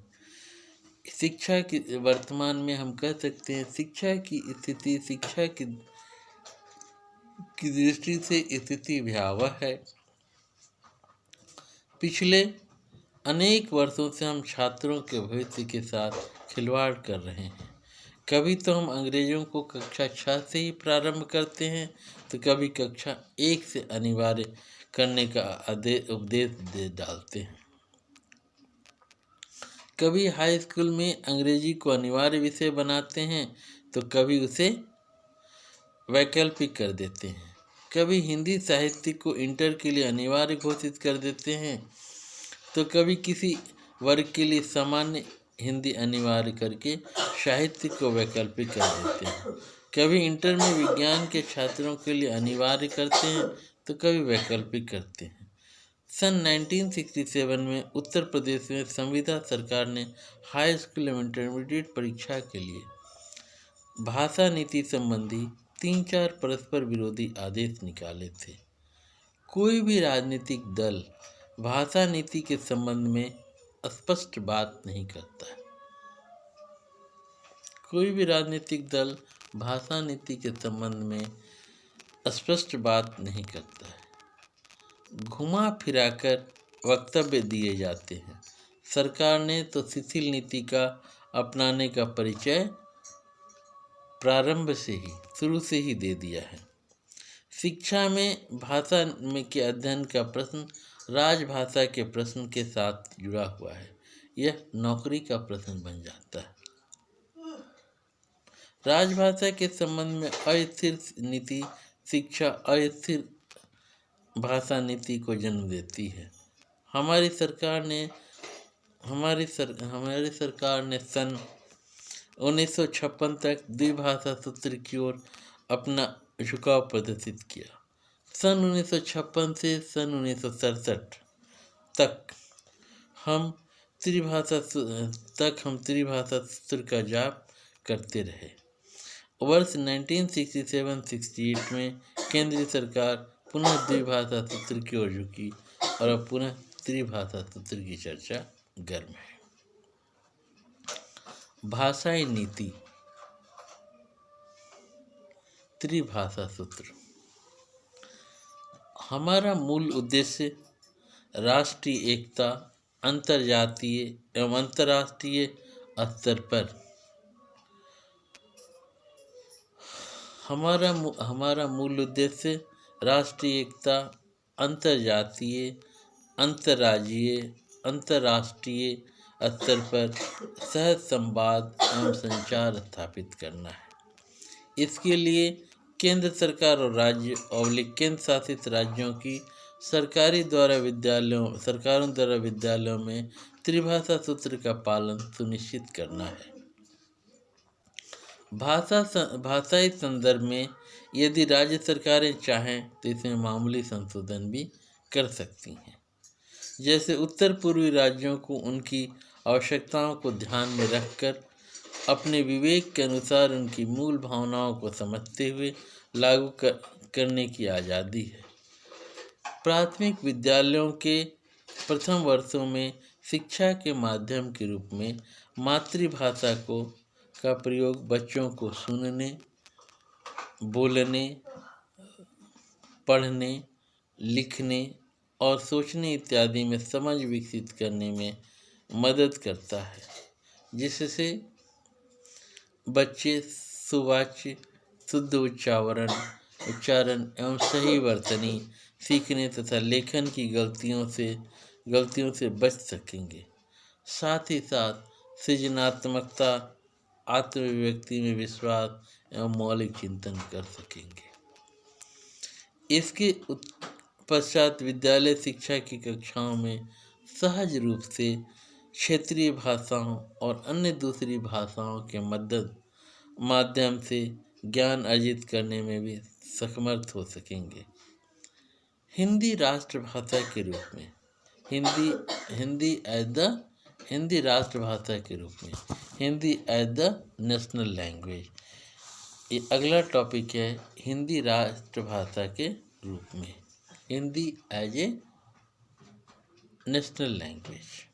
शिक्षा की वर्तमान में हम कह सकते हैं शिक्षा की स्थिति की दृष्टि से स्थिति भयावह है। पिछले अनेक वर्षों से हम छात्रों के भविष्य के साथ खिलवाड़ कर रहे हैं। कभी तो हम अंग्रेजों को कक्षा 6 से ही प्रारंभ करते हैं तो कभी कक्षा 1 से अनिवार्य करने का उपदेश दे डालते हैं। कभी हाई स्कूल में अंग्रेजी को अनिवार्य विषय बनाते हैं तो कभी उसे वैकल्पिक कर देते हैं। कभी हिंदी साहित्य को इंटर के लिए अनिवार्य घोषित कर देते हैं तो कभी किसी वर्ग के लिए सामान्य हिंदी अनिवार्य करके साहित्य को वैकल्पिक कर देते हैं। कभी इंटर में विज्ञान के छात्रों के लिए अनिवार्य करते हैं तो कभी वैकल्पिक करते हैं। सन 1967 में उत्तर प्रदेश में संविदा सरकार ने हाई स्कूल एवं इंटरमीडिएट परीक्षा के लिए भाषा नीति संबंधी 3-4 परस्पर विरोधी आदेश निकाले थे। कोई भी राजनीतिक दल भाषा नीति के संबंध में स्पष्ट बात नहीं करता है। कोई भी राजनीतिक दल भाषा नीति के संबंध में स्पष्ट बात नहीं करता है। घुमा फिराकर वक्तव्य दिए जाते हैं। सरकार ने तो शिथिल नीति का अपनाने का परिचय प्रारंभ से ही शुरू से ही दे दिया है। शिक्षा में भाषा में के अध्ययन का प्रश्न राजभाषा के प्रश्न के साथ जुड़ा हुआ है। यह नौकरी का प्रश्न बन जाता है। राजभाषा के संबंध में अस्थिर नीति शिक्षा अस्थिर भाषा नीति को जन्म देती है। हमारी सरकार ने सन 1956 तक द्विभाषा सूत्र की ओर अपना झुकाव प्रदर्शित किया। सन 1956 से सन 1967 तक हम त्रिभाषा सूत्र का जाप करते रहे। वर्ष 1967-68 में केंद्रीय सरकार पुनः द्विभाषा सूत्र की ओर झुकी और अब पुनः त्रिभाषा सूत्र की चर्चा गर्म है। भाषाई नीति त्रिभाषा सूत्र। हमारा मूल उद्देश्य राष्ट्रीय एकता अंतर्जातीय एवं अंतर्राष्ट्रीय स्तर पर हमारा मूल उद्देश्य राष्ट्रीय एकता अंतर्जातीय अंतर्राज्यीय अंतर्राष्ट्रीय स्तर पर सहज संवाद एवं संचार स्थापित करना है। इसके लिए केंद्र सरकार और राज्य और केंद्र शासित राज्यों की सरकारों द्वारा विद्यालयों में त्रिभाषा सूत्र का पालन सुनिश्चित करना है। भाषाई संदर्भ में यदि राज्य सरकारें चाहें तो इसमें मामूली संशोधन भी कर सकती हैं। जैसे उत्तर पूर्वी राज्यों को उनकी आवश्यकताओं को ध्यान में रखकर अपने विवेक के अनुसार उनकी मूल भावनाओं को समझते हुए लागू करने की आज़ादी है। प्राथमिक विद्यालयों के प्रथम वर्षों में शिक्षा के माध्यम के रूप में मातृभाषा का प्रयोग बच्चों को सुनने, बोलने, पढ़ने, लिखने और सोचने इत्यादि में समझ विकसित करने में मदद करता है, जिससे बच्चे सुवाच्य, शुद्ध उच्चारण एवं सही वर्तनी सीखने तथा लेखन की गलतियों से बच सकेंगे। साथ ही साथ सृजनात्मकता, आत्मविव्यक्ति में विश्वास एवं मौलिक चिंतन कर सकेंगे। इसके पश्चात विद्यालय शिक्षा की कक्षाओं में सहज रूप से क्षेत्रीय भाषाओं और अन्य दूसरी भाषाओं के माध्यम से ज्ञान अर्जित करने में भी समर्थ हो सकेंगे। हिंदी राष्ट्रभाषा के रूप में हिंदी राष्ट्रभाषा के रूप में Hindi as the national language. ये अगला टॉपिक है हिंदी राष्ट्रभाषा के रूप में, Hindi as a national language.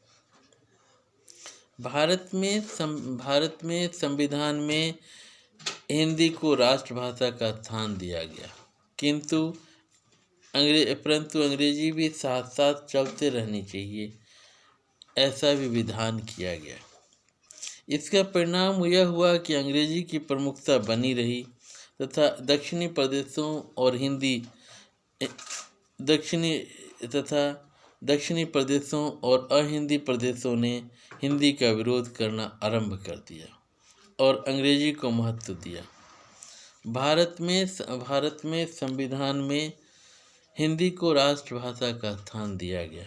Bharat में संविधान में हिंदी को राष्ट्रभाषा का स्थान दिया गया, परंतु अंग्रेजी भी साथ साथ चलते रहनी चाहिए, ऐसा भी विधान किया गया। इसका परिणाम यह हुआ कि अंग्रेजी की प्रमुखता बनी रही तथा दक्षिणी प्रदेशों और अहिंदी प्रदेशों ने हिंदी का विरोध करना आरंभ कर दिया और अंग्रेजी को महत्व दिया। भारत में संविधान में हिंदी को राष्ट्रभाषा का स्थान दिया गया,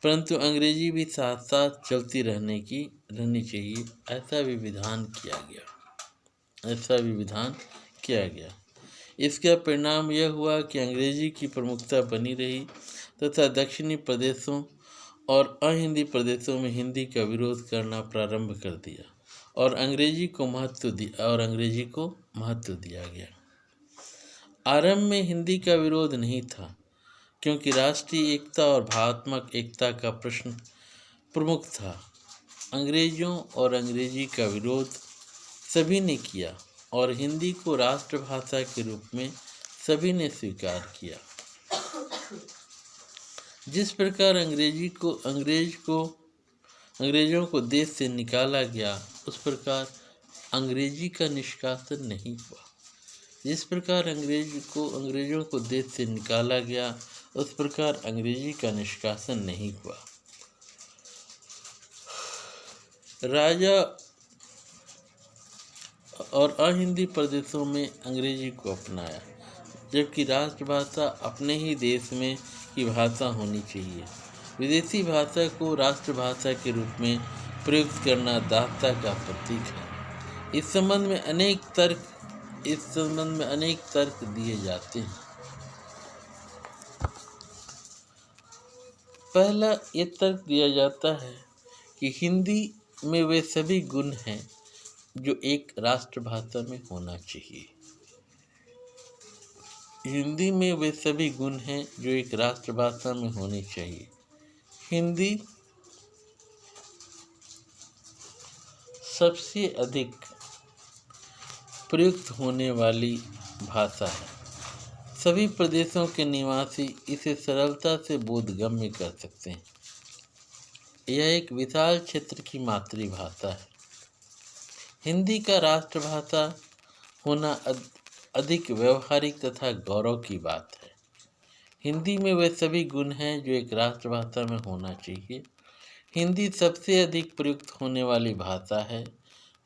परंतु अंग्रेजी भी साथ साथ चलती रहनी चाहिए, ऐसा भी विधान किया गया। इसका परिणाम यह हुआ कि अंग्रेजी की प्रमुखता बनी रही तथा दक्षिणी प्रदेशों और अहिंदी प्रदेशों में हिंदी का विरोध करना प्रारंभ कर दिया और अंग्रेजी को महत्व दिया गया। आरंभ में हिंदी का विरोध नहीं था, क्योंकि राष्ट्रीय एकता और भावात्मक एकता का प्रश्न प्रमुख था। अंग्रेजों और अंग्रेजी का विरोध सभी ने किया और हिंदी को राष्ट्रभाषा के रूप में सभी ने स्वीकार किया। जिस प्रकार अंग्रेजों को देश से निकाला गया, उस प्रकार अंग्रेजी का निष्कासन नहीं हुआ। जिस प्रकार अंग्रेजों को देश से निकाला गया, उस प्रकार अंग्रेजी का निष्कासन नहीं हुआ। राजा और अहिंदी प्रदेशों में अंग्रेजी को अपनाया, जबकि राष्ट्रभाषा अपने ही देश में की भाषा होनी चाहिए। विदेशी भाषा को राष्ट्रभाषा के रूप में प्रयुक्त करना दासता का प्रतीक है। इस संबंध में अनेक तर्क दिए जाते हैं। पहला ये तर्क दिया जाता है कि हिंदी में वे सभी गुण हैं जो एक राष्ट्रभाषा में होना चाहिए। हिंदी में वे सभी गुण हैं जो एक राष्ट्रभाषा में होने चाहिए। हिंदी सबसे अधिक प्रयुक्त होने वाली भाषा है। सभी प्रदेशों के निवासी इसे सरलता से बोधगम्य कर सकते हैं। यह एक विशाल क्षेत्र की मातृभाषा है। हिंदी का राष्ट्रभाषा होना अधिक व्यवहारिक तथा गौरव की बात है। हिंदी में वे सभी गुण हैं जो एक राष्ट्रभाषा में होना चाहिए। हिंदी सबसे अधिक प्रयुक्त होने वाली भाषा है।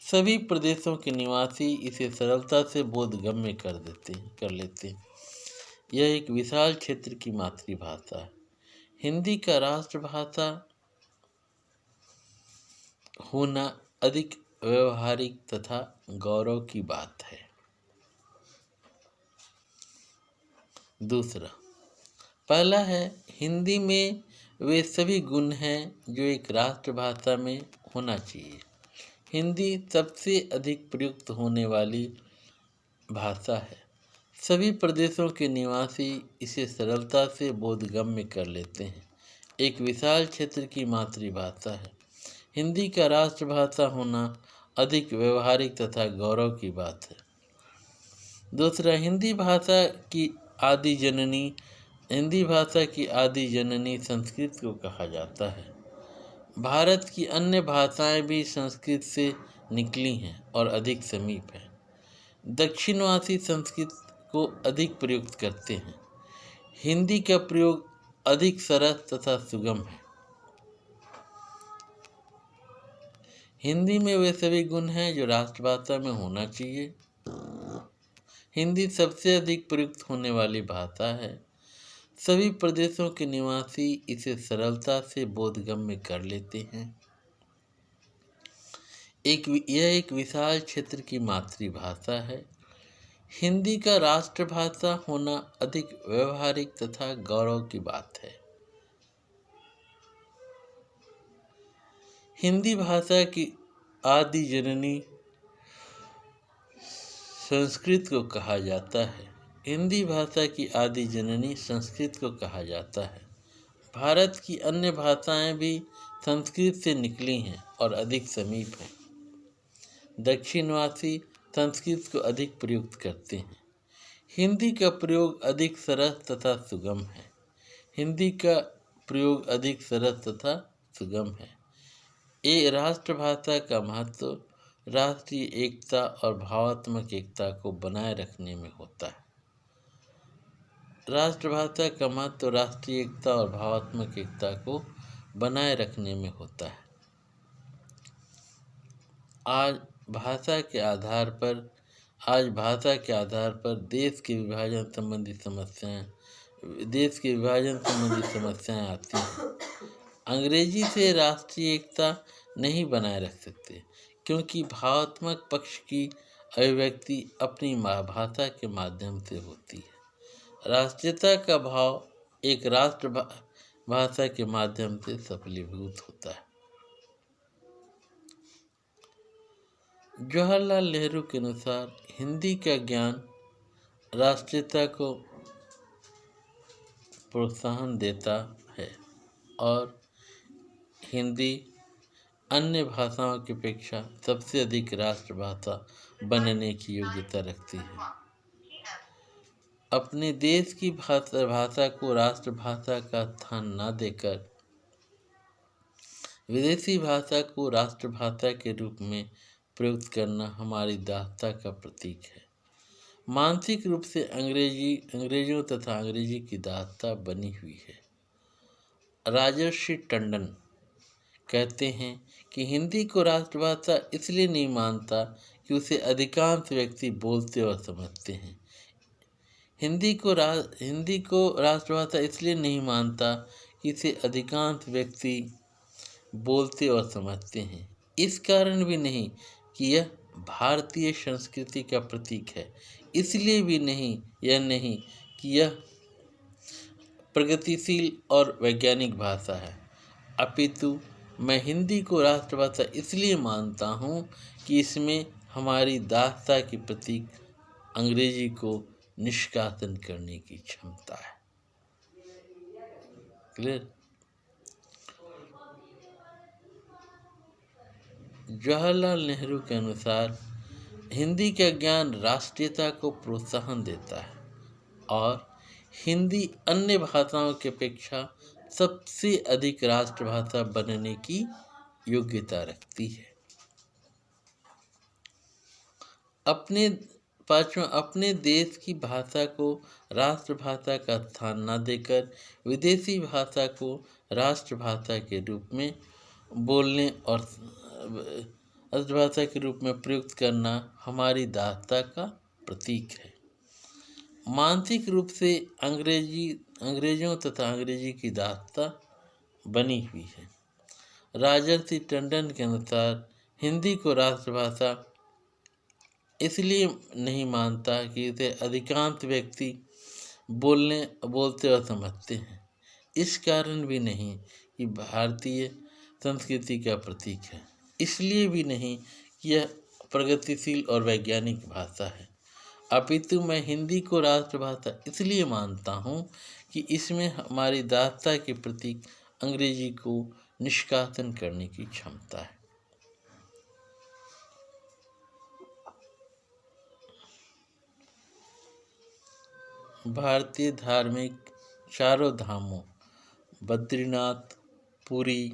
सभी प्रदेशों के निवासी इसे सरलता से बोधगम्य कर लेते हैं। यह एक विशाल क्षेत्र की मातृभाषा है। हिंदी का राष्ट्रभाषा होना अधिक व्यवहारिक तथा गौरव की बात है। दूसरा, पहला है, हिंदी में वे सभी गुण हैं जो एक राष्ट्रभाषा में होना चाहिए। हिंदी सबसे अधिक प्रयुक्त होने वाली भाषा है। सभी प्रदेशों के निवासी इसे सरलता से बोधगम्य कर लेते हैं। एक विशाल क्षेत्र की मातृभाषा है। हिंदी का राष्ट्रभाषा होना अधिक व्यवहारिक तथा गौरव की बात है। दूसरा, हिंदी भाषा की आदि जननी संस्कृत को कहा जाता है। भारत की अन्य भाषाएं भी संस्कृत से निकली हैं और अधिक समीप हैं। दक्षिणवासी संस्कृत को अधिक प्रयुक्त करते हैं। हिंदी का प्रयोग अधिक सरल तथा सुगम है। हिंदी में वे सभी गुण हैं जो राष्ट्रभाषा में होना चाहिए। हिंदी सबसे अधिक प्रयुक्त होने वाली भाषा है। सभी प्रदेशों के निवासी इसे सरलता से बोधगम्य कर लेते हैं। यह एक विशाल क्षेत्र की मातृभाषा है। हिंदी का राष्ट्रभाषा होना अधिक व्यवहारिक तथा गौरव की बात है। हिंदी भाषा की आदि जननी संस्कृत को कहा जाता है। हिंदी भाषा की आदि जननी संस्कृत को कहा जाता है। भारत की अन्य भाषाएं भी संस्कृत से निकली हैं और अधिक समीप हैं। दक्षिणवासी संस्कृत को अधिक प्रयुक्त करते हैं। हिंदी का प्रयोग अधिक सरल तथा सुगम है। हिंदी का प्रयोग अधिक सरल तथा सुगम है। ये राष्ट्रभाषा का महत्व राष्ट्रीय एकता और भावात्मक एकता को बनाए रखने में होता है। राष्ट्रभाषा का महत्व राष्ट्रीय एकता और भावात्मक एकता को बनाए रखने में होता है। आज भाषा के आधार पर देश के विभाजन संबंधी समस्याएं आती हैं। अंग्रेजी से राष्ट्रीय एकता नहीं बनाए रख सकते, क्योंकि भावात्मक पक्ष की अभिव्यक्ति अपनी भाषा के माध्यम से होती है। राष्ट्रीयता का भाव एक भाषा के माध्यम से सफलीभूत होता है। जवाहरलाल नेहरू के अनुसार हिंदी का ज्ञान राष्ट्रीयता को प्रोत्साहन देता है और हिंदी अन्य भाषाओं की अपेक्षा सबसे अधिक राष्ट्रभाषा बनने की योग्यता रखती है। अपने देश की भाषा को राष्ट्रभाषा का स्थान न देकर विदेशी भाषा को राष्ट्रभाषा के रूप में प्रयुक्त करना हमारी दासता का प्रतीक है। मानसिक रूप से अंग्रेजों तथा अंग्रेजी की दासता बनी हुई है। राजर्षि टंडन कहते हैं कि हिंदी को राष्ट्रभाषा इसलिए नहीं मानता कि उसे अधिकांश व्यक्ति बोलते और समझते हैं। हिंदी को राष्ट्रभाषा इसलिए नहीं मानता कि इसे अधिकांश व्यक्ति बोलते और समझते हैं। इस कारण भी नहीं कि यह भारतीय संस्कृति का प्रतीक है, इसलिए भी नहीं कि यह प्रगतिशील और वैज्ञानिक भाषा है, अपितु मैं हिंदी को राष्ट्रभाषा इसलिए मानता हूँ कि इसमें हमारी दासता की प्रतीक अंग्रेजी को निष्कासन करने की क्षमता है। क्लियर? जवाहरलाल नेहरू के अनुसार हिंदी का ज्ञान राष्ट्रीयता को प्रोत्साहन देता है और हिंदी अन्य भाषाओं की अपेक्षा सबसे अधिक राष्ट्रभाषा बनने की योग्यता रखती है। अपने देश की भाषा को राष्ट्रभाषा का स्थान न देकर विदेशी भाषा को राष्ट्रभाषा के रूप में बोलने और राष्ट्रभाषा के रूप में प्रयुक्त करना हमारी दासता का प्रतीक है। मानसिक रूप से अंग्रेजों तथा अंग्रेजी की दासता बनी हुई है। राजर्षि टंडन के अनुसार हिंदी को राष्ट्रभाषा इसलिए नहीं मानता कि इसे अधिकांश व्यक्ति बोलते और समझते हैं। इस कारण भी नहीं कि भारतीय संस्कृति का प्रतीक है, इसलिए भी नहीं कि यह प्रगतिशील और वैज्ञानिक भाषा है, अपितु मैं हिंदी को राष्ट्रभाषा इसलिए मानता हूँ कि इसमें हमारी दासता के प्रतीक अंग्रेजी को निष्कासन करने की क्षमता है। भारतीय धार्मिक चारों धामों बद्रीनाथ, पुरी,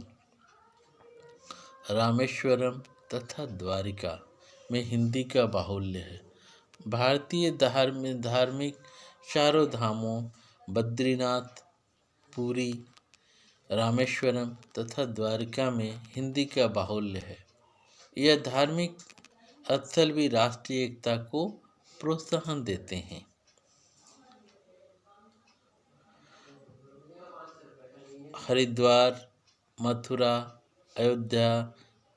रामेश्वरम तथा द्वारिका में हिंदी का बाहुल्य है। भारतीय धार्मिक चारों धामों बद्रीनाथ, पुरी, रामेश्वरम तथा द्वारिका में हिंदी का बाहुल्य है। यह धार्मिक स्थल भी राष्ट्रीय एकता को प्रोत्साहन देते हैं। हरिद्वार, मथुरा, अयोध्या,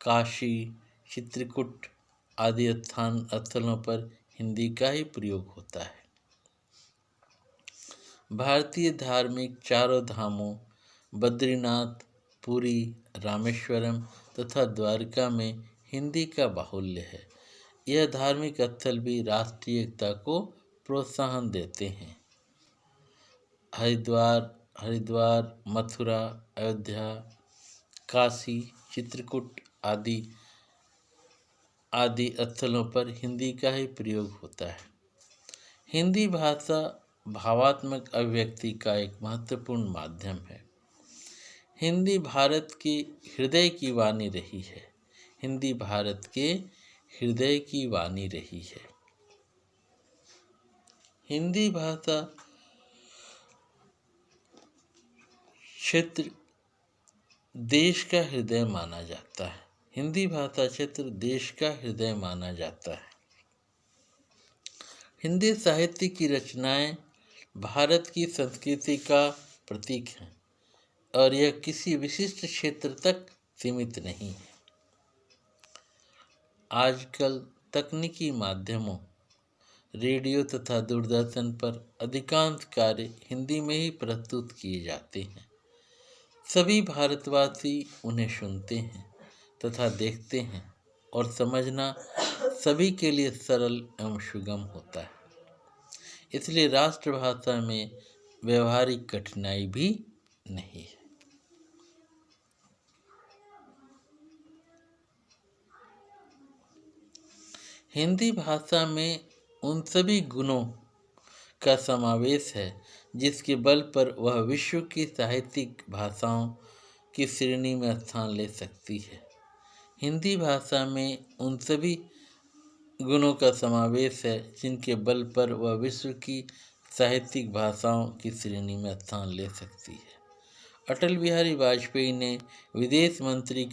काशी, चित्रकूट आदि स्थलों पर हिंदी का ही प्रयोग होता है। भारतीय धार्मिक चारों धामों बद्रीनाथ, पुरी, रामेश्वरम तथा द्वारका में हिंदी का बाहुल्य है। यह धार्मिक स्थल भी राष्ट्रीय एकता को प्रोत्साहन देते हैं। हरिद्वार, मथुरा, अयोध्या, काशी, चित्रकूट आदि स्थलों पर हिंदी का ही प्रयोग होता है। हिंदी भाषा भावात्मक अभिव्यक्ति का एक महत्वपूर्ण माध्यम है। हिंदी भारत के हृदय की वाणी रही है। हिंदी भारत के हृदय की वाणी रही है। हिंदी भाषा क्षेत्र देश का हृदय माना जाता है। हिंदी भाषा क्षेत्र देश का हृदय माना जाता है। हिंदी साहित्य की रचनाएं भारत की संस्कृति का प्रतीक हैं और यह किसी विशिष्ट क्षेत्र तक सीमित नहीं है। आजकल तकनीकी माध्यमों, रेडियो तथा दूरदर्शन पर अधिकांश कार्य हिंदी में ही प्रस्तुत किए जाते हैं। सभी भारतवासी उन्हें सुनते हैं तथा देखते हैं और समझना सभी के लिए सरल एवं सुगम होता है। इसलिए राष्ट्रभाषा में व्यवहारिक कठिनाई भी नहीं है। हिंदी भाषा में उन सभी गुणों का समावेश है जिसके बल पर वह विश्व की साहित्यिक भाषाओं की श्रेणी में स्थान ले सकती है। हिंदी भाषा में उन सभी गुणों का समावेश है जिनके बल पर वह विश्व की साहित्यिक भाषाओं की श्रेणी में स्थान ले सकती है। अटल बिहारी वाजपेयी ने विदेश मंत्री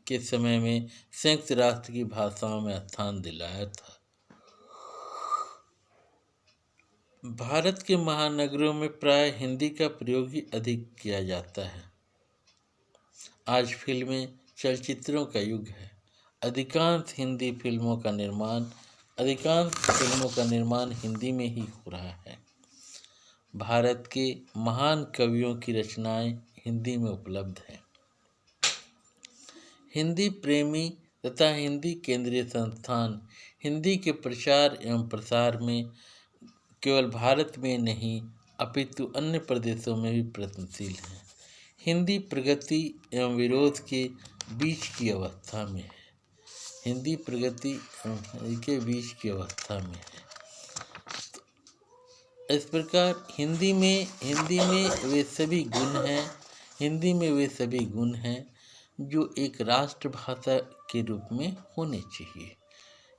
के समय में संयुक्त राष्ट्र की भाषाओं में स्थान दिलाया था। भारत के महानगरों में प्राय हिंदी का प्रयोग ही अधिक किया जाता है। आज फिल्में, चलचित्रों का युग है। अधिकांश फिल्मों का निर्माण हिंदी में ही हो रहा है। भारत के महान कवियों की रचनाएं हिंदी में उपलब्ध हैं। हिंदी प्रेमी तथा हिंदी केंद्रीय संस्थान हिंदी के प्रचार एवं प्रसार में केवल भारत में नहीं अपितु अन्य प्रदेशों में भी प्रयत्नशील हैं। हिंदी प्रगति एवं विरोध के बीच की अवस्था में है। हिंदी प्रगति के बीच की अवस्था में है। इस प्रकार हिंदी में वे सभी गुण हैं जो एक राष्ट्रभाषा के रूप में होने चाहिए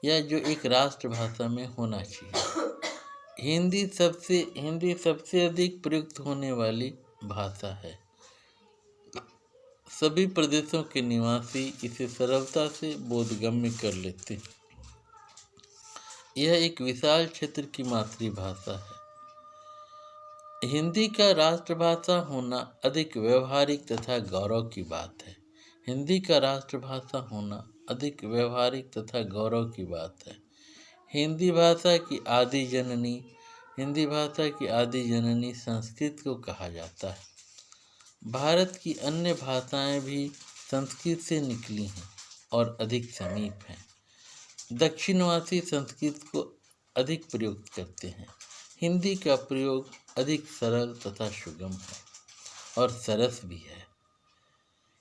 या जो एक राष्ट्रभाषा में होना चाहिए। हिंदी सबसे अधिक प्रयुक्त होने वाली भाषा है। सभी प्रदेशों के निवासी इसे सरलता से बोधगम्य कर लेते हैं। यह एक विशाल क्षेत्र की मातृभाषा है। हिंदी का राष्ट्रभाषा होना अधिक व्यवहारिक तथा गौरव की बात है। हिंदी का राष्ट्रभाषा होना अधिक व्यवहारिक तथा गौरव की बात है। हिंदी भाषा की आदि जननी हिंदी भाषा की आदि जननी संस्कृत को कहा जाता है। भारत की अन्य भाषाएं भी संस्कृत से निकली हैं और अधिक समीप हैं। दक्षिणवासी संस्कृत को अधिक प्रयुक्त करते हैं। हिंदी का प्रयोग अधिक सरल तथा सुगम है और सरस भी है।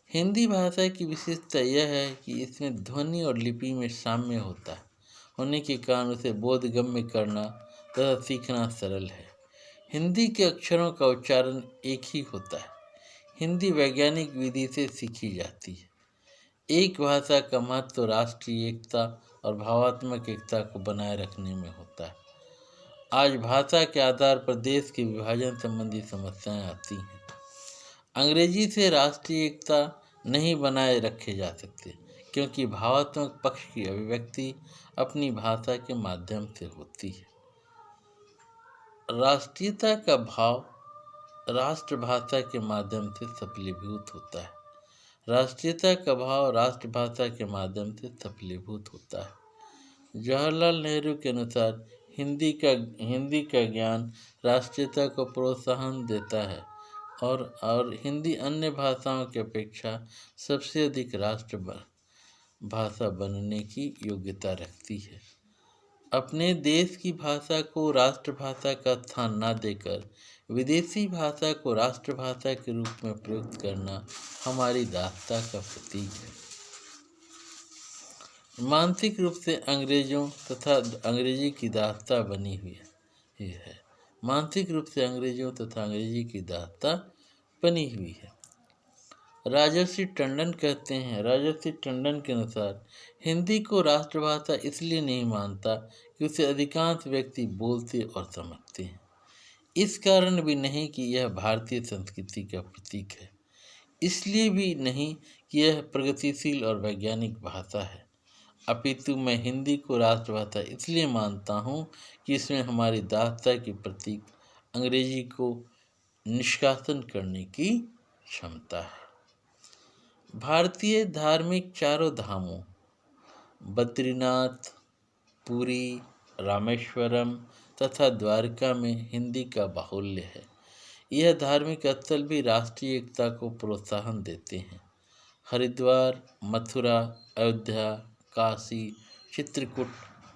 हिंदी भाषा की विशेषता यह है कि इसमें ध्वनि और लिपि में साम्य होने के कारण उसे बोधगम्य करना तथा सीखना सरल है। हिंदी के अक्षरों का उच्चारण एक ही होता है। हिंदी वैज्ञानिक विधि से सीखी जाती है। एक भाषा का महत्व तो राष्ट्रीय एकता और भावात्मक एकता को बनाए रखने में होता है। आज भाषा के आधार पर देश के विभाजन संबंधी समस्याएं आती हैं। अंग्रेजी से राष्ट्रीय एकता नहीं बनाए रखे जा सकते, क्योंकि भावात्मक पक्ष की अभिव्यक्ति अपनी भाषा के माध्यम से होती है। राष्ट्रीयता का भाव राष्ट्रभाषा के माध्यम से सफलीभूत होता है। राष्ट्रीयता का भाव राष्ट्रभाषा के माध्यम से सफलीभूत होता है। जवाहरलाल नेहरू के अनुसार हिंदी का ज्ञान राष्ट्रीयता को प्रोत्साहन देता है और हिंदी अन्य भाषाओं की अपेक्षा सबसे अधिक राष्ट्र भाषा बनने की योग्यता रखती है। अपने देश की भाषा को राष्ट्रभाषा का स्थान न देकर विदेशी भाषा को राष्ट्रभाषा के रूप में प्रयुक्त करना हमारी दासता का प्रतीक है। मानसिक रूप से अंग्रेजों तथा अंग्रेजी की दासता बनी हुई है। मानसिक रूप से अंग्रेजों तथा अंग्रेजी की दासता बनी हुई है। राजर्षि टंडन कहते हैं, राजर्षि टंडन के अनुसार हिंदी को राष्ट्रभाषा इसलिए नहीं मानता कि उसे अधिकांश व्यक्ति बोलते और समझते हैं। इस कारण भी नहीं कि यह भारतीय संस्कृति का प्रतीक है, इसलिए भी नहीं कि यह प्रगतिशील और वैज्ञानिक भाषा है, अपितु मैं हिंदी को राष्ट्रभाषा इसलिए मानता हूँ कि इसमें हमारी दासता के प्रतीक अंग्रेजी को निष्कासन करने की क्षमता है। भारतीय धार्मिक चारों धामों बद्रीनाथ, पुरी, रामेश्वरम तथा द्वारका में हिंदी का बाहुल्य है। यह धार्मिक स्थल भी राष्ट्रीय एकता को प्रोत्साहन देते हैं। हरिद्वार, मथुरा, अयोध्या, काशी, चित्रकूट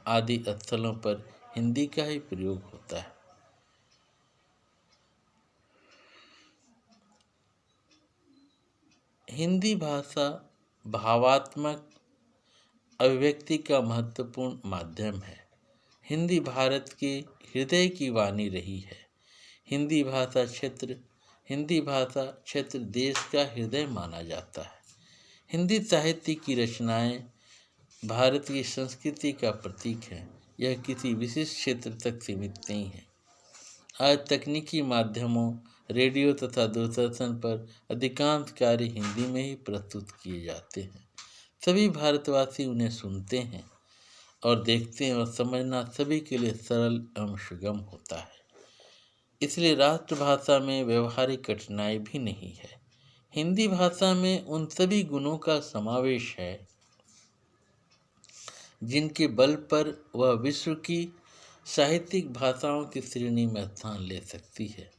आदि स्थलों पर हिंदी का ही प्रयोग होता है। हिंदी भाषा भावात्मक अभिव्यक्ति का महत्वपूर्ण माध्यम है। हिंदी भारत के हृदय की वाणी रही है। हिंदी भाषा क्षेत्र देश का हृदय माना जाता है। हिंदी साहित्य की रचनाएं भारत की संस्कृति का प्रतीक है। यह किसी विशिष्ट क्षेत्र तक सीमित नहीं है। आज तकनीकी माध्यमों, रेडियो तथा दूरदर्शन पर अधिकांश कार्य हिंदी में ही प्रस्तुत किए जाते हैं। सभी भारतवासी उन्हें सुनते हैं और देखते हैं और समझना सभी के लिए सरल एवं सुगम होता है। इसलिए राष्ट्रभाषा में व्यवहारिक कठिनाई भी नहीं है। हिंदी भाषा में उन सभी गुणों का समावेश है जिनके बल पर वह विश्व की साहित्यिक भाषाओं की श्रेणी में स्थान ले सकती है।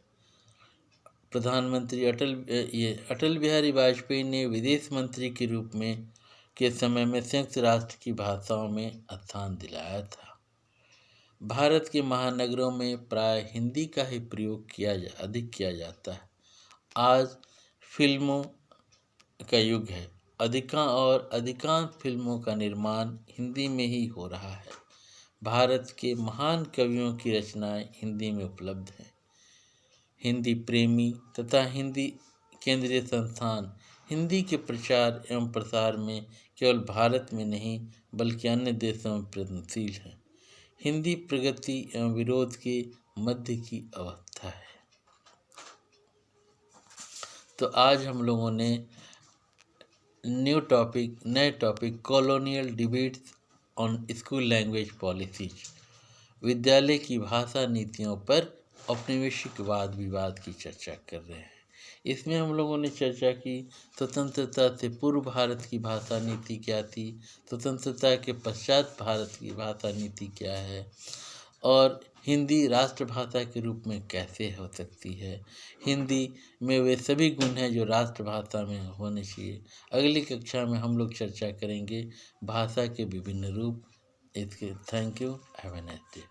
प्रधानमंत्री अटल बिहारी वाजपेयी ने विदेश मंत्री के रूप में के समय में संयुक्त राष्ट्र की भाषाओं में स्थान दिलाया था। भारत के महानगरों में प्राय हिंदी का ही प्रयोग अधिक किया जाता है। आज फिल्मों का युग है। अधिकांश फिल्मों का निर्माण हिंदी में ही हो रहा है। भारत के महान कवियों की रचनाएं हिंदी में उपलब्ध हैं। हिंदी प्रेमी तथा हिंदी केंद्रीय संस्थान हिंदी के प्रचार एवं प्रसार में केवल भारत में नहीं बल्कि अन्य देशों में प्रयत्नशील है। हिंदी प्रगति एवं विरोध के मध्य की अवस्था है। तो आज हम लोगों ने नए topic colonial debates on school language policies, विद्यालय की भाषा नीतियों पर औपनिवेशिक वाद विवाद की चर्चा कर रहे हैं। इसमें हम लोगों ने चर्चा की स्वतंत्रता से पूर्व भारत की भाषा नीति क्या थी, स्वतंत्रता के पश्चात भारत की भाषा नीति क्या है, और हिंदी राष्ट्रभाषा के रूप में कैसे हो सकती है। हिंदी में वे सभी गुण हैं जो राष्ट्रभाषा में होने चाहिए। अगली कक्षा में हम लोग चर्चा करेंगे भाषा के विभिन्न रूप। इसके thank you, have a nice day.